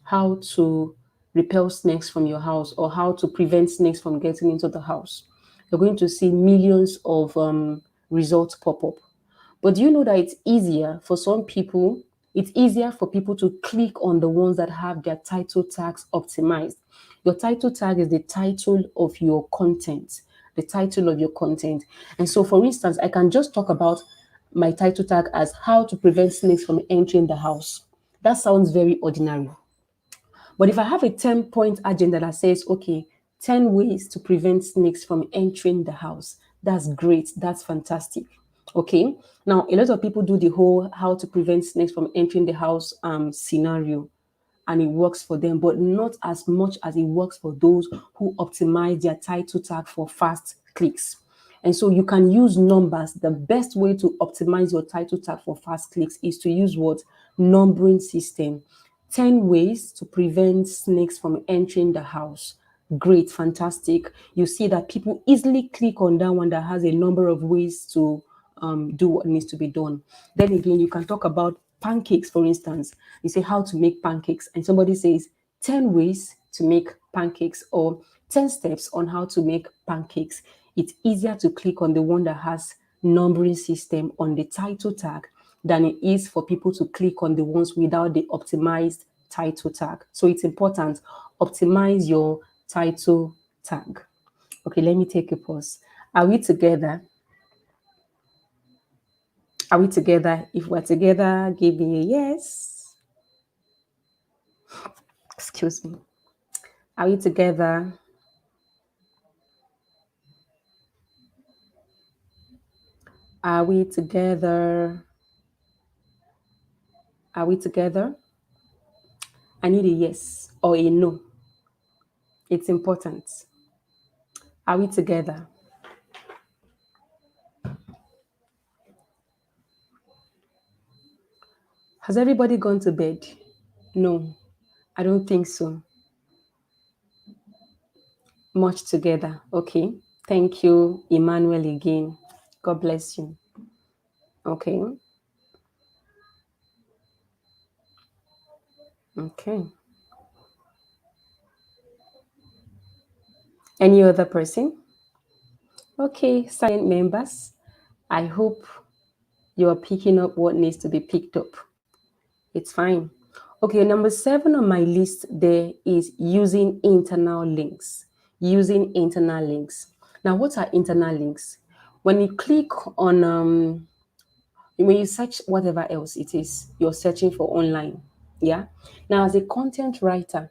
Speaker 2: how to repel snakes from your house or how to prevent snakes from getting into the house, you're going to see millions of results pop up. But do you know that it's easier for some people? It's easier for people to click on the ones that have their title tags optimized. Your title tag is the title of your content, the title of your content. And so, for instance, I can just talk about my title tag as how to prevent snakes from entering the house. That sounds very ordinary. But if I have a 10-point agenda that says, okay, 10 ways to prevent snakes from entering the house, that's great. That's fantastic. Okay. Now, a lot of people do the whole how to prevent snakes from entering the house scenario, and it works for them, but not as much as it works for those who optimize their title tag for fast clicks. And so you can use numbers. The best way to optimize your title tag for fast clicks is to use what? Numbering system. 10 ways to prevent snakes from entering the house. Great, fantastic. You see that people easily click on that one that has a number of ways to do what needs to be done. Then again, you can talk about pancakes, for instance. You say how to make pancakes, and somebody says 10 ways to make pancakes or 10 steps on how to make pancakes. It's easier to click on the one that has numbering system on the title tag than it is for people to click on the ones without the optimized title tag. So it's important. Optimize your title tag. Okay, let me take a pause. Are we together? Are we together? If we're together, give me a yes. Excuse me. Are we together? Are we together? Are we together? I need a yes or a no. It's important. Are we together? Has everybody gone to bed? No, I don't think so. Much together. Okay. Thank you, Emmanuel, again. God bless you. Okay. Okay. Any other person? Okay, silent members. I hope you are picking up what needs to be picked up. It's fine. Okay, number 7 on my list there is using internal links. Using internal links. Now, what are internal links? When you click on when you search whatever else it is you're searching for online, yeah. Now, as a content writer,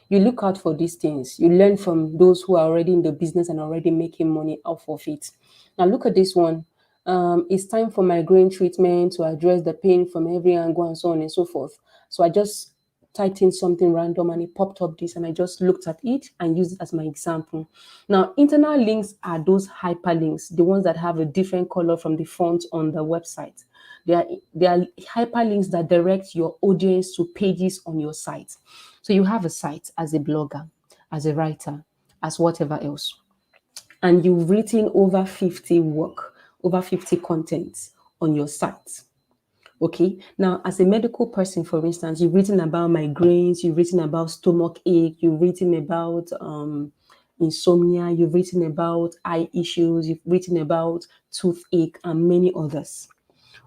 Speaker 2: you look out for these things. You learn from those who are already in the business and already making money off of it. Now, look at this one. It's time for migraine treatment to address the pain from every angle and so on and so forth. So I just typed in something random and it popped up this, and I just looked at it and used it as my example. Now, internal links are those hyperlinks, the ones that have a different color from the font on the website. They are hyperlinks that direct your audience to pages on your site. So you have a site as a blogger, as a writer, as whatever else, and you've written over 50 contents on your site. Okay. Now, as a medical person, for instance, you've written about migraines, you've written about stomach ache, you've written about insomnia, you've written about eye issues, you've written about toothache, and many others.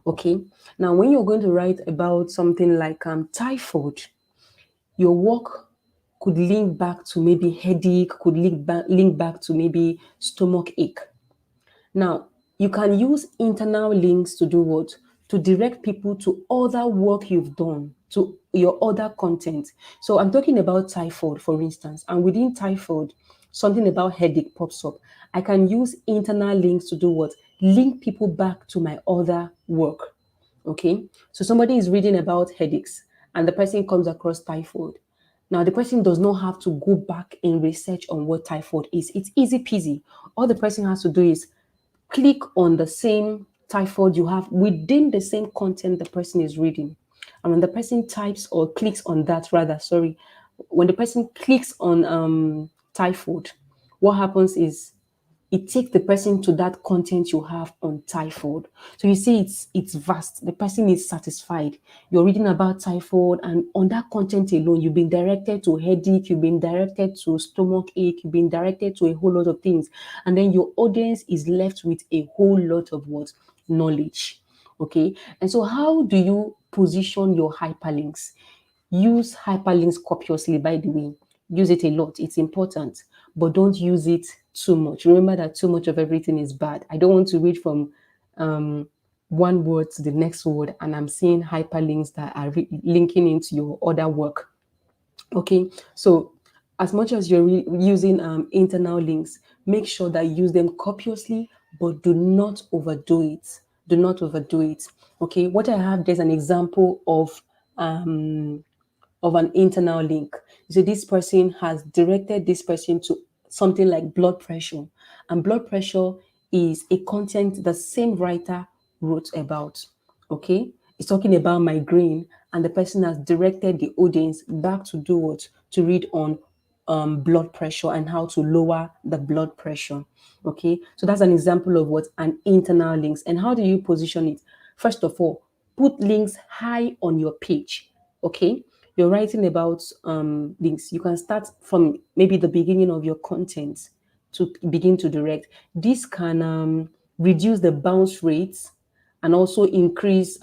Speaker 2: Okay. Now, when you're going to write about something like typhoid, your work could link back to maybe headache, could link back to maybe stomach ache. Now, you can use internal links to do what? To direct people to other work you've done, to your other content. So I'm talking about typhoid, for instance, and within typhoid, something about headache pops up. I can use internal links to do what? Link people back to my other work. Okay. So somebody is reading about headaches and the person comes across typhoid. Now, the person does not have to go back and research on what typhoid is. It's easy peasy. All the person has to do is click on the same typhoid you have within the same content the person is reading. And when the person types or clicks on that, rather, sorry, when the person clicks on typhoid, what happens is it takes the person to that content you have on typhoid. So you see, it's vast. The person is satisfied. You're reading about typhoid, and on that content alone, you've been directed to headache, you've been directed to stomach ache, you've been directed to a whole lot of things, and then your audience is left with a whole lot of what? Knowledge. Okay, and so how do you position your hyperlinks? Use hyperlinks copiously, by the way. Use it a lot. It's important, but don't use it too much. Remember that too much of everything is bad. I don't want to read from one word to the next word and I'm seeing hyperlinks that are linking into your other work. Okay, so as much as you're using internal links, make sure that you use them copiously, but do not overdo it. Do not overdo it. Okay, what I have there's an example of an internal link. So this person has directed this person to something like blood pressure. And blood pressure is a content the same writer wrote about. Okay? It's talking about migraine, and the person has directed the audience back to do what? To read on blood pressure and how to lower the blood pressure. Okay, so that's an example of what an internal links. And how do you position it? First of all, put links high on your page. Okay, you're writing about links. You can start from maybe the beginning of your content to begin to direct. This can reduce the bounce rates and also increase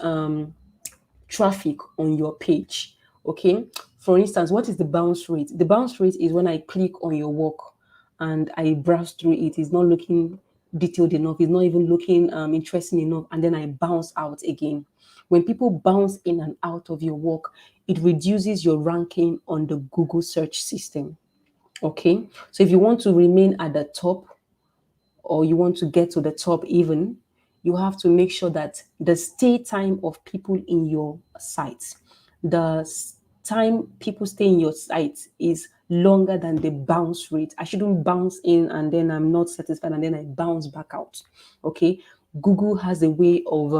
Speaker 2: traffic on your page. Okay. For instance, what is the bounce rate? The bounce rate is when I click on your work and I browse through it. It's not looking detailed enough. It's not even looking interesting enough. And then I bounce out again. When people bounce in and out of your work, it reduces your ranking on the Google search system. Okay. So if you want to remain at the top, or you want to get to the top even, you have to make sure that the stay time of people in your site, the time people stay in your site is longer than the bounce rate. I shouldn't bounce in and then I'm not satisfied and then I bounce back out. Okay. Google has a way of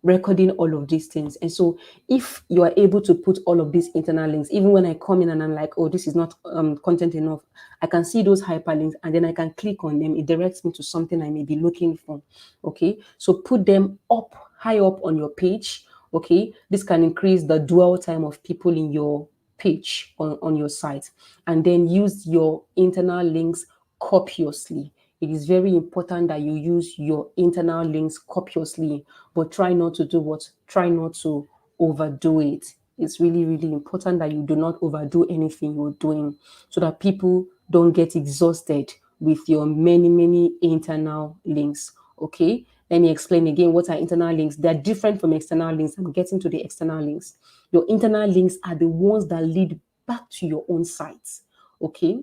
Speaker 2: recording all of these things. And so if you are able to put all of these internal links, even when I come in and I'm like, oh, this is not content enough, I can see those hyperlinks and then I can click on them. It directs me to something I may be looking for. Okay, so put them up high up on your page. Okay, this can increase the dwell time of people in your page on your site. And then use your internal links copiously. It is very important that you use your internal links copiously, but try not to do what? Try not to overdo it. It's really, really important that you do not overdo anything you're doing so that people don't get exhausted with your many, many internal links. Okay, let me explain again what are internal links. They're different from external links. I'm getting to the external links. Your internal links are the ones that lead back to your own site. Okay,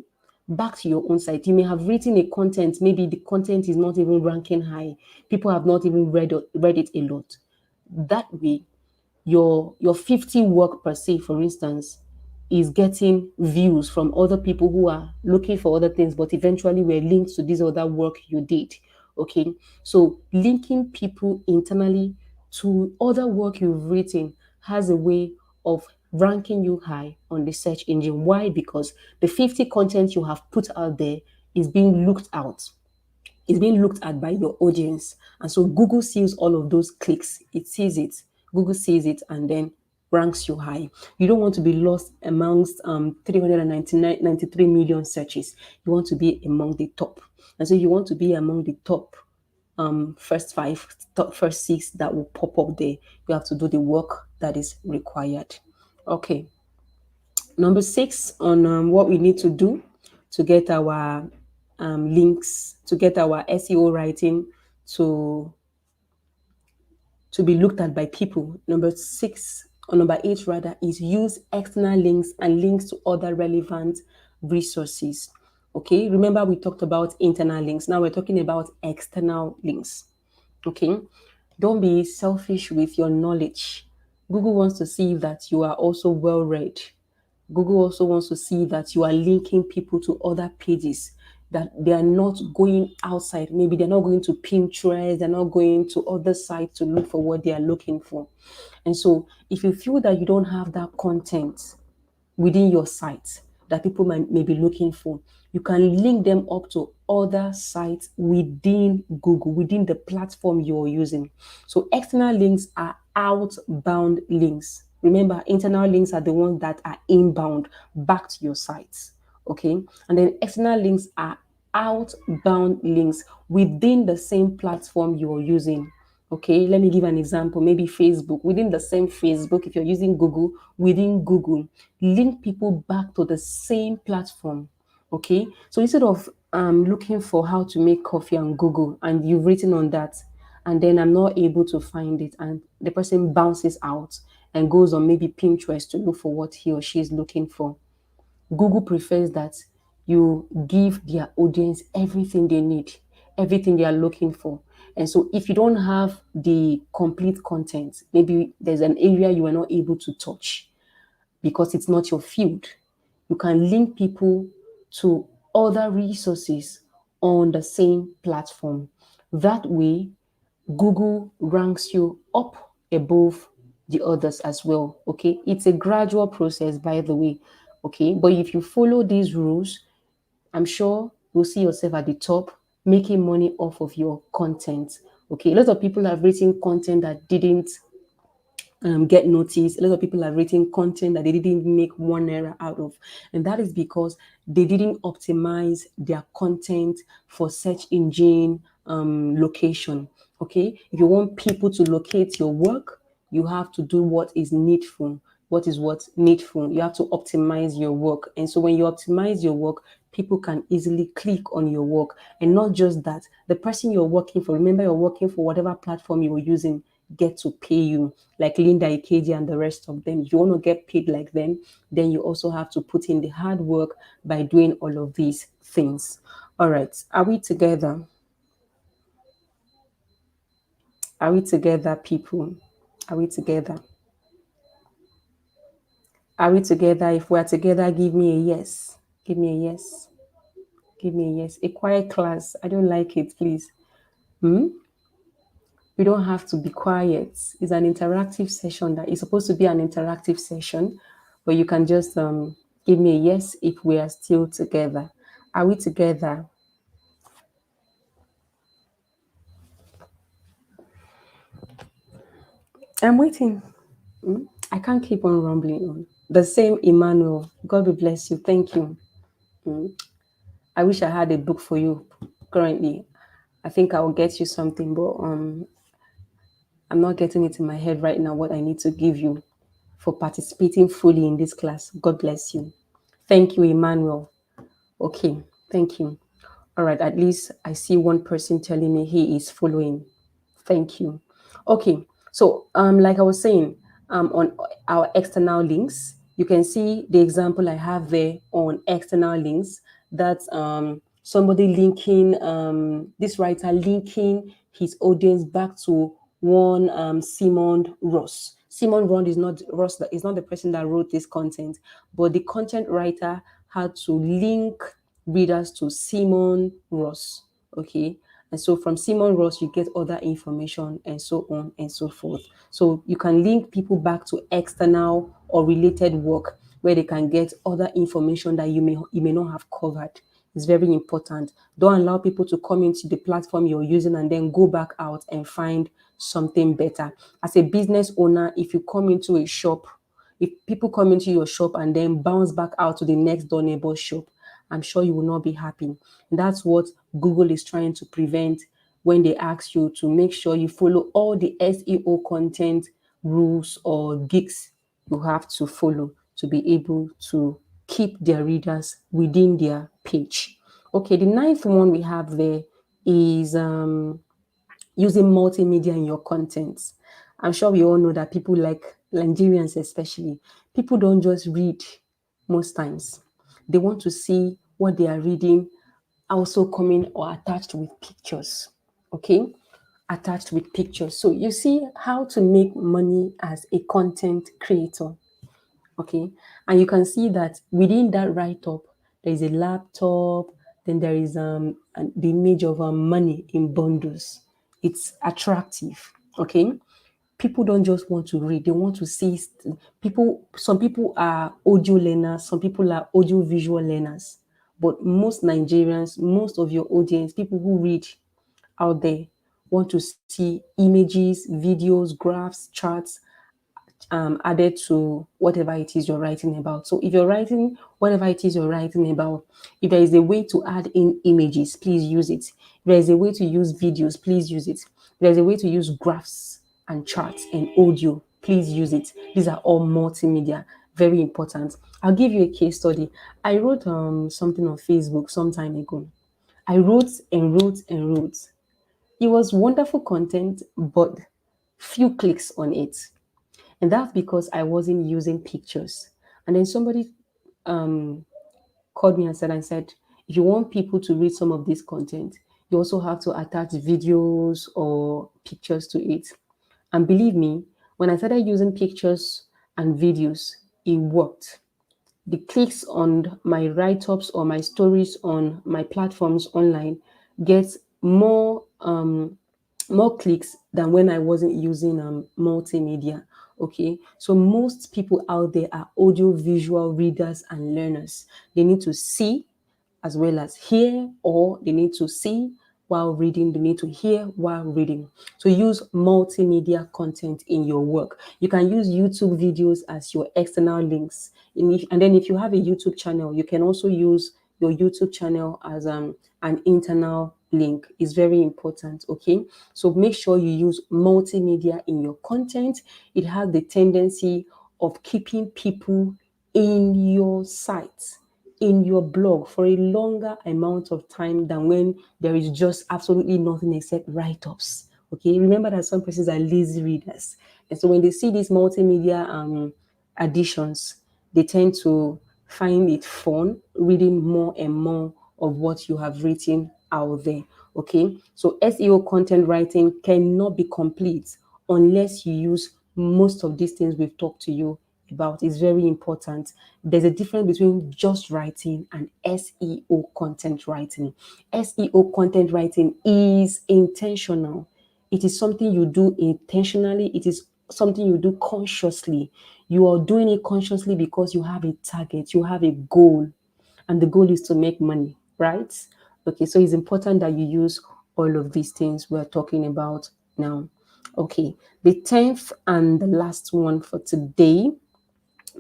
Speaker 2: back to your own site. You may have written a content, maybe the content is not even ranking high. People have not even read it a lot. That way, your 50 work per se, for instance, is getting views from other people who are looking for other things, but eventually were linked to this other work you did. Okay, so linking people internally to other work you've written has a way of ranking you high on the search engine. Why? Because the 50 content you have put out there is being looked out, is being looked at by your audience. And so Google sees all of those clicks. It sees it. Google sees it and then ranks you high. You don't want to be lost amongst 393 million searches. You want to be among the top. And so you want to be among the top first five, top first six that will pop up there. You have to do the work that is required. Okay. Number six on what we need to do to get our links, to get our SEO writing to be looked at by people. Number six, or number eight rather, is use external links and links to other relevant resources. Okay, remember we talked about internal links. Now we're talking about external links. Okay, don't be selfish with your knowledge. Google wants to see that you are also well read. Google also wants to see that you are linking people to other pages, that they are not going outside. Maybe they're not going to Pinterest, they're not going to other sites to look for what they are looking for. And so if you feel that you don't have that content within your site that people may be looking for, you can link them up to other sites within Google, within the platform you're using. So external links are outbound links. Remember, internal links are the ones that are inbound back to your sites. Okay. And then external links are outbound links within the same platform you're using. Okay, let me give an example. Maybe Facebook, within the same Facebook, if you're using Google, within Google, link people back to the same platform. Okay, so instead of looking for how to make coffee on Google and you've written on that, and then I'm not able to find it, and the person bounces out and goes on maybe Pinterest to look for what he or she is looking for. Google prefers that you give their audience everything they need, everything they are looking for. And so if you don't have the complete content, maybe there's an area you are not able to touch because it's not your field, you can link people to other resources on the same platform. That way, Google ranks you up above the others as well. Okay, it's a gradual process, by the way. Okay, but if you follow these rules, I'm sure you'll see yourself at the top making money off of your content. Okay, a lot of people have written content that didn't get noticed. A lot of people have written content that they didn't even make one error out of. And that is because they didn't optimize their content for search engine location. Okay. If you want people to locate your work, you have to do what is needful. What needful? You have to optimize your work. And so when you optimize your work, people can easily click on your work. And not just that, the person you're working for, remember you're working for whatever platform you're using, get to pay you, like Linda Ikeji and the rest of them. If you want to get paid like them, then you also have to put in the hard work by doing all of these things. All right, are we together? Are we together, people? Are we together? Are we together? If we're together, give me a yes. Give me a yes. Give me a yes. A quiet class. I don't like it, please. Hmm? You don't have to be quiet. It's an interactive session that is supposed to be an interactive session, but you can just give me a yes if we are still together. Are we together? I'm waiting. I can't keep on rumbling on. The same Emmanuel. God will bless you. Thank you. I wish I had a book for you currently. I think I will get you something, but I'm not getting it in my head right now what I need to give you for participating fully in this class. God bless you. Thank you, Emmanuel. Okay, thank you. All right, at least I see one person telling me he is following. Thank you. Okay, so like I was saying, on our external links, you can see the example I have there on external links. That's somebody linking, this writer linking his audience back to one Simon Ross. Simon Ross is not the person that wrote this content, but the content writer had to link readers to Simon Ross. Okay. And so from Simon Ross, you get other information and so on and so forth. So you can link people back to external or related work where they can get other information that you may not have covered. It's very important. Don't allow people to come into the platform you're using and then go back out and find something better. As a business owner, if you come into a shop, if people come into your shop and then bounce back out to the next door neighbor's shop, I'm sure you will not be happy. And that's what Google is trying to prevent when they ask you to make sure you follow all the SEO content rules or gigs you have to follow to be able to keep their readers within their page. Okay, the ninth one we have there is using multimedia in your content. I'm sure we all know that people like Nigerians, especially, people don't just read most times. They want to see what they are reading also coming or attached with pictures. Okay, attached with pictures. So you see how to make money as a content creator. Okay, and you can see that within that write-up there is a laptop, then there is the image of money in bundles. It's attractive. Okay, people don't just want to read, they want to see people. Some people are audio learners, some people are audio visual learners, but most Nigerians, most of your audience, people who read out there, want to see images, videos, graphs, charts added to whatever it is you're writing about. So if you're writing whatever it is you're writing about, if there is a way to add in images, please use it. If there is a way to use videos, please use it. If there's a way to use graphs and charts and audio, please use it. These are all multimedia, very important. I'll give you a case study. I wrote something on Facebook some time ago. I wrote and wrote and wrote. It was wonderful content, but few clicks on it. And that's because I wasn't using pictures. And then somebody called me and said, if you want people to read some of this content, you also have to attach videos or pictures to it. And believe me, when I started using pictures and videos, it worked. The clicks on my write-ups or my stories on my platforms online gets more clicks than when I wasn't using multimedia. Okay, so most people out there are audio visual readers and learners. They need to see as well as hear, or they need to see while reading, they need to hear while reading. So use multimedia content in your work. You can use YouTube videos as your external links. And then if you have a YouTube channel, you can also use your YouTube channel as an internal link. Is very important. Okay, so make sure you use multimedia in your content. It has the tendency of keeping people in your site, in your blog for a longer amount of time than when there is just absolutely nothing except write-ups. Okay, remember that some persons are lazy readers, and so when they see these multimedia additions, they tend to find it fun reading more and more of what you have written out there. Okay, so SEO content writing cannot be complete unless you use most of these things we've talked to you about. Is very important. There's a difference between just writing and SEO content writing. SEO content writing is intentional. It is something you do intentionally. It is something you do consciously. You are doing it consciously because you have a target, you have a goal, and the goal is to make money, right? Okay, so it's important that you use all of these things we're talking about now. Okay, the 10th and the last one for today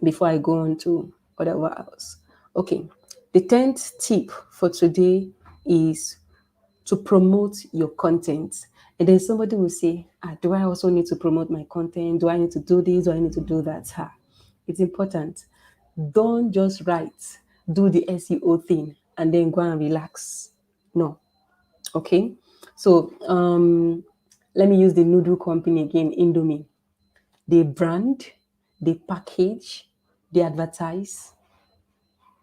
Speaker 2: before I go on to whatever else. Okay, the 10th tip for today is to promote your content. And then somebody will say, do I also need to promote my content? Do I need to do this? Do I need to do that? It's important. Don't just write, do the SEO thing, and then go and relax. No. Okay. So let me use the noodle company again, Indomie. They brand, they package, they advertise,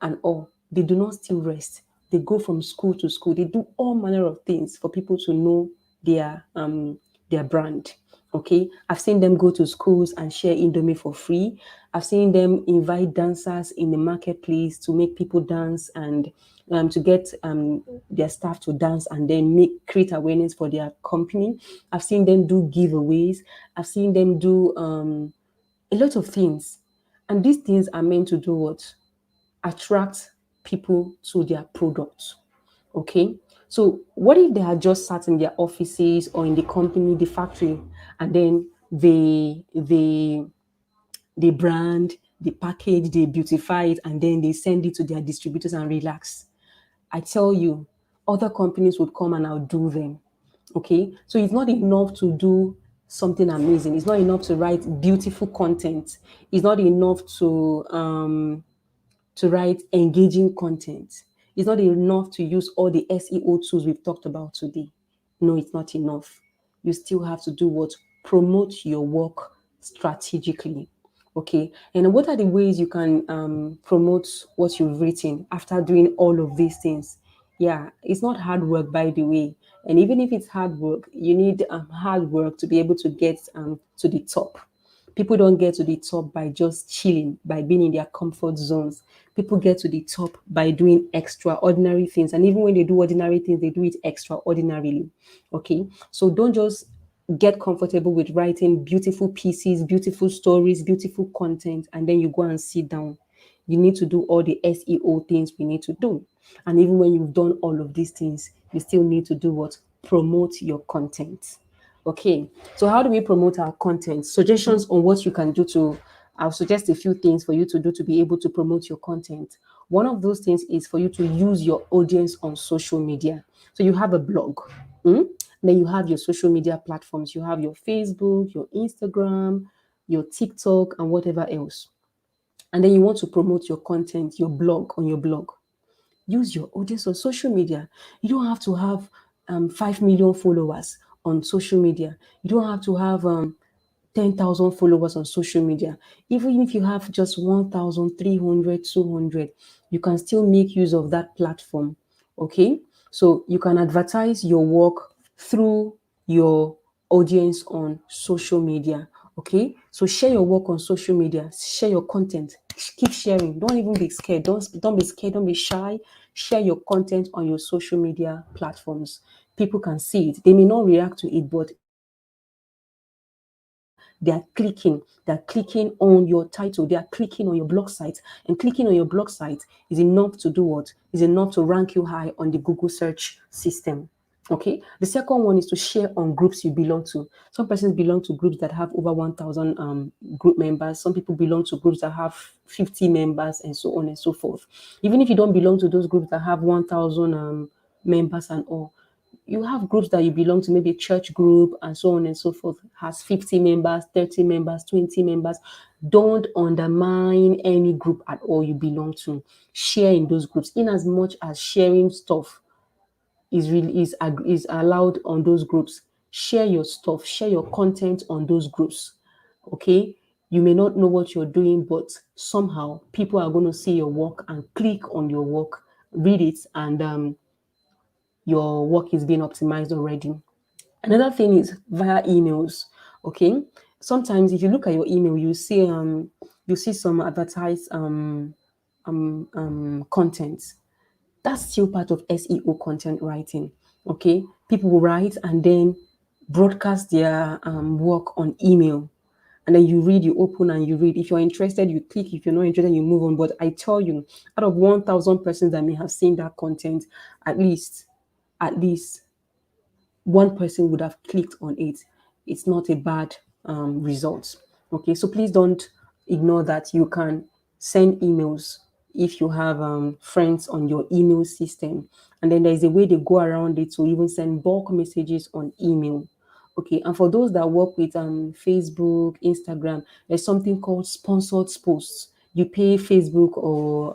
Speaker 2: and all. They do not still rest. They go from school to school. They do all manner of things for people to know their brand. Okay, I've seen them go to schools and share Indomie for free. I've seen them invite dancers in the marketplace to make people dance and to get their staff to dance and then create awareness for their company. I've seen them do giveaways. I've seen them do a lot of things, and these things are meant to do what? Attract people to their products. Okay. So what if they had just sat in their offices or in the company, the factory, and then they brand, they package, they beautify it, and then they send it to their distributors and relax? I tell you, other companies would come and outdo them. Okay. So it's not enough to do something amazing. It's not enough to write beautiful content. It's not enough to write engaging content. It's not enough to use all the SEO tools we've talked about today. No, it's not enough. You still have to do what? Promote your work strategically. Okay. And what are the ways you can promote what you've written after doing all of these things? Yeah, it's not hard work, by the way. And even if it's hard work, you need hard work to be able to get to the top. People don't get to the top by just chilling, by being in their comfort zones. People get to the top by doing extraordinary things. And even when they do ordinary things, they do it extraordinarily. Okay. So don't just get comfortable with writing beautiful pieces, beautiful stories, beautiful content, and then you go and sit down. You need to do all the SEO things we need to do. And even when you've done all of these things, you still need to do what? Promote your content. Okay, so how do we promote our content? Suggestions on what you can do to, I'll suggest a few things for you to do to be able to promote your content. One of those things is for you to use your audience on social media. So you have a blog, then you have your social media platforms. You have your Facebook, your Instagram, your TikTok, and whatever else. And then you want to promote your content, your blog on your blog. Use your audience on social media. You don't have to have 5 million followers on social media. You don't have to have 10,000 followers on social media. Even if you have just 1,300, 200, you can still make use of that platform. Okay. So you can advertise your work through your audience on social media. Okay. So share your work on social media, share your content, keep sharing. Don't even be scared. Don't be scared. Don't be shy. Share your content on your social media platforms. People can see it. They may not react to it, but they are clicking. They are clicking on your title. They are clicking on your blog site. And clicking on your blog site is enough to do what? Is enough to rank you high on the Google search system. Okay. The second one is to share on groups you belong to. Some persons belong to groups that have over 1,000 group members. Some people belong to groups that have 50 members, and so on and so forth. Even if you don't belong to those groups that have 1,000 members and all, you have groups that you belong to, maybe a church group and so on and so forth, has 50 members, 30 members, 20 members. Don't undermine any group at all you belong to. Share in those groups, in as much as sharing stuff is allowed on those groups. Share your stuff, share your content on those groups. Okay. You may not know what you're doing, but somehow people are going to see your work and click on your work, read it, and your work is being optimized already. Another thing is via emails. Okay. Sometimes if you look at your email, you see some advertised content. That's still part of SEO content writing. Okay. People will write and then broadcast their work on email, and then you read, you open and you read. If you're interested, you click. If you're not interested, you move on. But I tell you, out of 1,000 persons that may have seen that content, at least, at least one person would have clicked on it. It's not a bad result. Okay, so please don't ignore that. You can send emails if you have friends on your email system, and then there's a way they go around it to even send bulk messages on email. Okay, and for those that work with Facebook, Instagram, there's something called sponsored posts. You pay Facebook or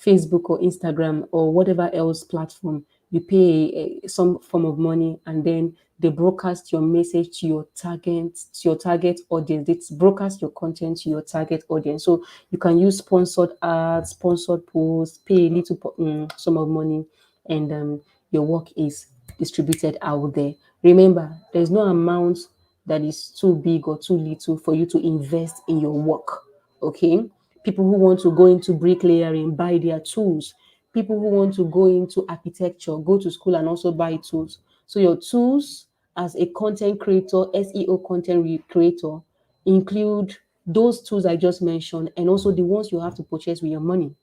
Speaker 2: Instagram or whatever else platform, you pay some form of money, and then they broadcast your message to your target audience. They broadcast your content to your target audience. So you can use sponsored ads, sponsored posts, pay a little sum of money, and your work is distributed out there. Remember, there's no amount that is too big or too little for you to invest in your work. Okay, people who want to go into bricklayering buy their tools. People who want to go into architecture go to school and also buy tools. So your tools as a content creator, SEO creator, include those tools I just mentioned, and also the ones you have to purchase with your money.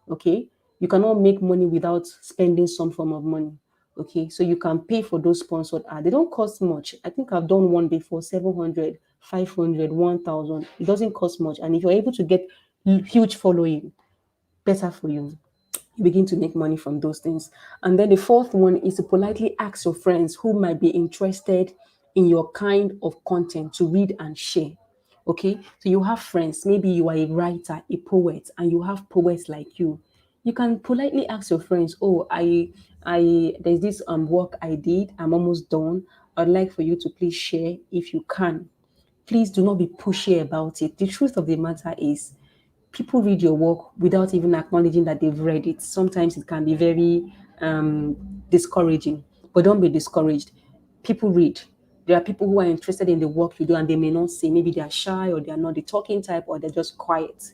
Speaker 2: Okay, you cannot make money without spending some form of money. Okay, so you can pay for those sponsored ads. They don't cost much. I think I've done one before, 700, 500, 1,000. It doesn't cost much, and if you're able to get huge following, better for you. You begin to make money from those things. And then the fourth one is to politely ask your friends who might be interested in your kind of content to read and share. Okay, so you have friends, maybe you are a writer, a poet, and you have poets like you. You can politely ask your friends, oh, there's this work I did, I'm almost done. I'd like for you to please share if you can. Please do not be pushy about it. The truth of the matter is, people read your work without even acknowledging that they've read it. Sometimes it can be very discouraging, but don't be discouraged. People read. There are people who are interested in the work you do and they may not say, maybe they are shy or they are not the talking type or they're just quiet.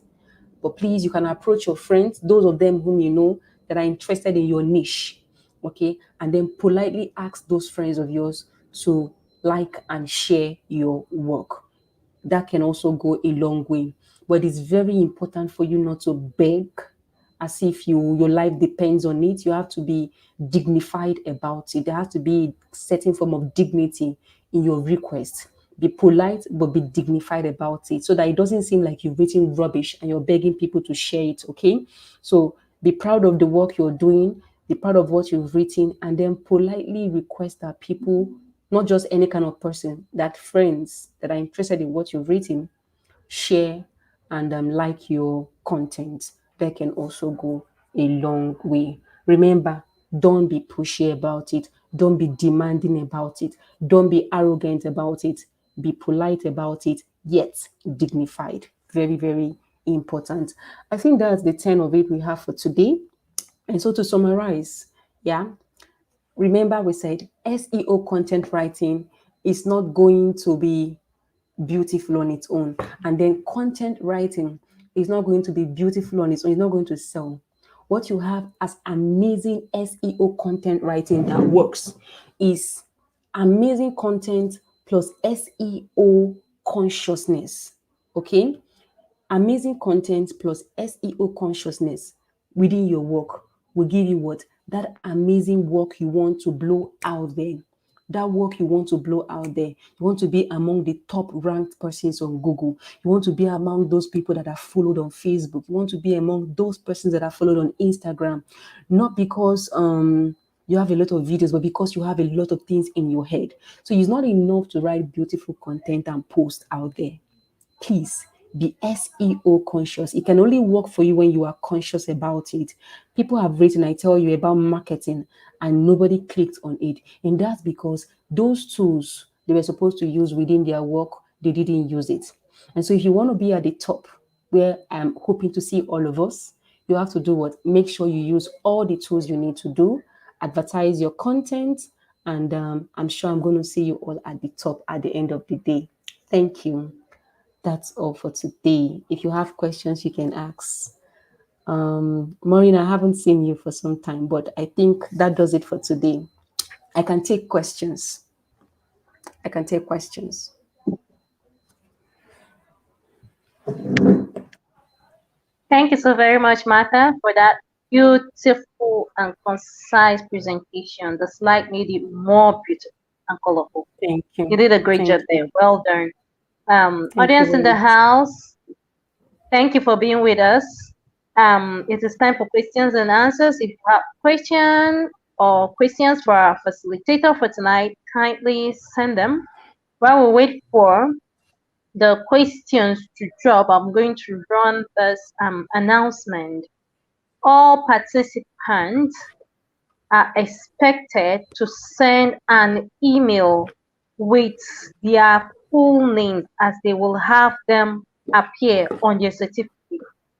Speaker 2: But please, you can approach your friends, those of them whom you know that are interested in your niche, okay? And then politely ask those friends of yours to like and share your work. That can also go a long way. But it's very important for you not to beg as if your life depends on it. You have to be dignified about it. There has to be a certain form of dignity in your request. Be polite, but be dignified about it so that it doesn't seem like you've written rubbish and you're begging people to share it. Okay. So be proud of the work you're doing, be proud of what you've written, and then politely request that people, not just any kind of person, that friends that are interested in what you've written, share and like your content. That can also go a long way. Remember, don't be pushy about it. Don't be demanding about it. Don't be arrogant about it. Be polite about it, yet dignified. Very, very important. I think that's the 10 of it we have for today. And so to summarize, yeah, remember we said SEO content writing is not going to be beautiful on its own. And then content writing is not going to be beautiful on its own. It's not going to sell. What you have as amazing SEO content writing that works is amazing content plus SEO consciousness. Okay? Amazing content plus SEO consciousness within your work will give you what? That amazing work you want to blow out there. That work you want to blow out there. You want to be among the top ranked persons on Google. You want to be among those people that are followed on Facebook. You want to be among those persons that are followed on Instagram. Not because you have a lot of videos, but because you have a lot of things in your head. So it's not enough to write beautiful content and post out there. Please be SEO conscious. It can only work for you when you are conscious about it. People have written, I tell you, about marketing and nobody clicked on it. And that's because those tools they were supposed to use within their work, they didn't use it. And so if you want to be at the top, where I'm hoping to see all of us, you have to do what? Make sure you use all the tools you need to do, advertise your content, and I'm sure I'm going to see you all at the top at the end of the day. Thank you. That's all for today. If you have questions, you can ask. Maureen, I haven't seen you for some time, but I think that does it for today. I can take questions. I can take questions.
Speaker 1: Thank you so very much, Martha, for that beautiful and concise presentation. The slide made it more beautiful and colorful.
Speaker 2: Thank
Speaker 1: You
Speaker 2: you.
Speaker 1: did a great
Speaker 2: Thank
Speaker 1: job
Speaker 2: you.
Speaker 1: there. Well done.
Speaker 2: Thank you
Speaker 1: Audience in
Speaker 2: very
Speaker 1: the
Speaker 2: much.
Speaker 1: house, thank you for being with us. It is time for questions and answers. If you have questions for our facilitator for tonight, kindly send them. While we wait for the questions to drop, I'm going to run this announcement. All participants are expected to send an email with their full names as they will have them appear on your certificate,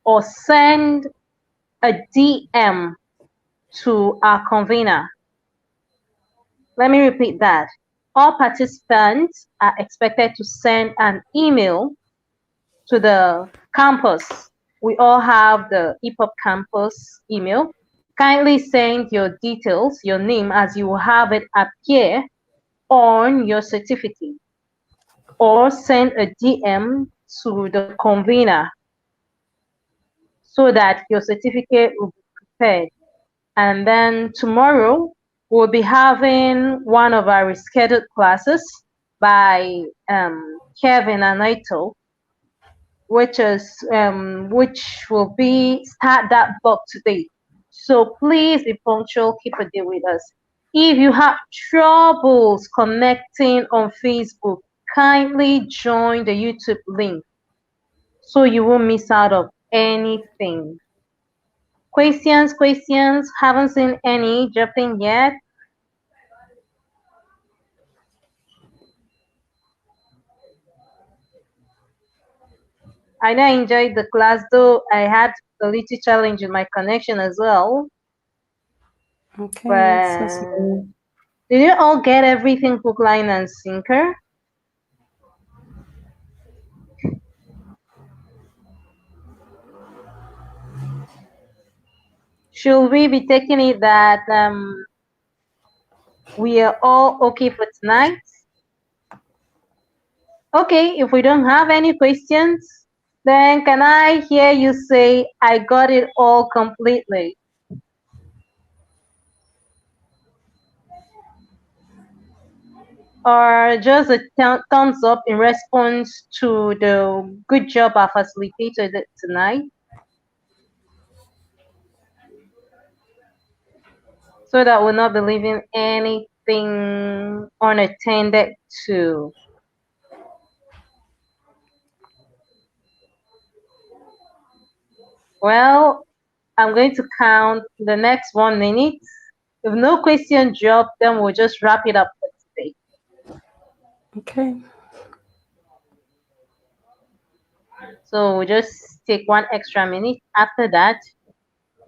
Speaker 1: or send a DM to our convener. Let me repeat that. All participants are expected to send an email to the campus. We all have the EPUB campus email. Kindly send your details, your name, as you will have it appear on your certificate, or send a DM to the convener so that your certificate will be prepared. And then tomorrow, we'll be having one of our rescheduled classes by Kevin and Naito, which will be start that block today. So please be punctual, keep a day with us. If you have troubles connecting on Facebook, kindly join the YouTube link so you won't miss out of anything. Questions, haven't seen any dropping yet. I know I enjoyed the class, though I had a little challenge with my connection as well.
Speaker 2: Okay, so
Speaker 1: But
Speaker 2: sorry.
Speaker 1: did you all get everything hook, line, and sinker? Should we be taking it that we are all okay for tonight? Okay, if we don't have any questions, then can I hear you say, I got it all completely? Or just a thumbs up in response to the good job our facilitator did tonight, so that we'll not be leaving anything unattended to. Well, I'm going to count the next 1 minute. If no question drop, then we'll just wrap it up for today.
Speaker 2: Okay.
Speaker 1: So we'll just take 1 extra minute. After that,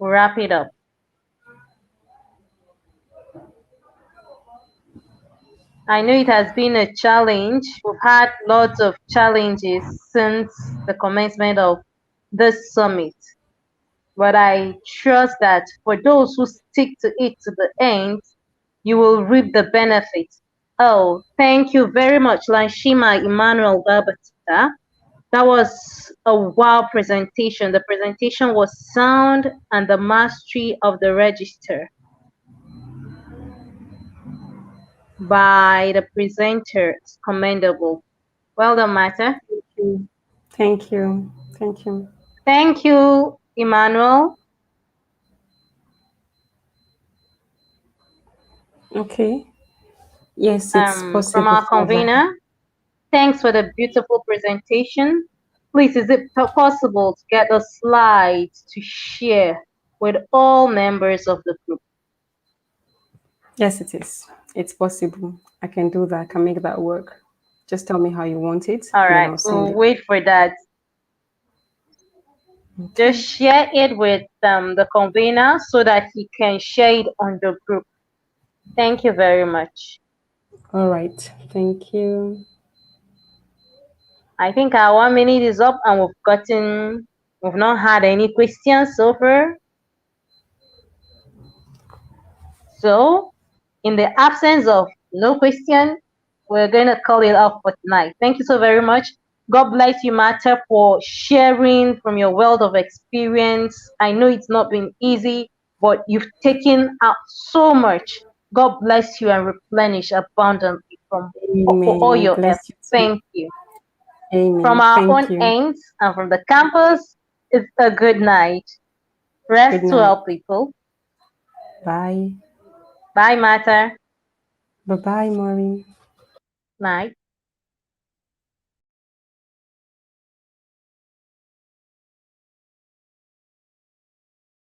Speaker 1: we'll wrap it up. I know it has been a challenge. We've had lots of challenges since the commencement of this summit. But I trust that for those who stick to it to the end, you will reap the benefits. Oh, thank you very much, Lanshima Emmanuel Babatita. That was a wow presentation. The presentation was sound and the mastery of the register by the presenter is commendable. Well done, Martha.
Speaker 2: Thank you. Thank you. Thank you.
Speaker 1: Thank you, Emmanuel.
Speaker 2: Okay. Yes, it's
Speaker 1: From
Speaker 2: possible
Speaker 1: our
Speaker 2: for that.
Speaker 1: convener, thanks for the beautiful presentation. Please, is it possible to get the slides to share with all members of the group?
Speaker 2: Yes, it is. It's possible. I can do that. I can make that work. Just tell me how you want it,
Speaker 1: All
Speaker 2: and then
Speaker 1: right,
Speaker 2: I'll send
Speaker 1: we'll
Speaker 2: it.
Speaker 1: wait for that. Just
Speaker 2: Okay.
Speaker 1: share it with the convener so that he can share it on the group. Thank you very much.
Speaker 2: All right. Thank you.
Speaker 1: I think our 1 minute is up and we've not had any questions so far. So, in the absence of no question, we're going to call it off for tonight. Thank you so very much. God bless you, Martha, for sharing from your wealth of experience. I know it's not been easy, but you've taken out so much. God bless you and replenish abundantly for all
Speaker 2: Amen.
Speaker 1: your efforts.
Speaker 2: Bless you too.
Speaker 1: Thank you. From
Speaker 2: Amen.
Speaker 1: our
Speaker 2: Thank
Speaker 1: own
Speaker 2: you.
Speaker 1: ends and from the campus, it's a good night.
Speaker 2: Good
Speaker 1: Rest
Speaker 2: night.
Speaker 1: well, people.
Speaker 2: Bye.
Speaker 1: Bye, Martha.
Speaker 2: Bye bye, Maureen.
Speaker 1: Night.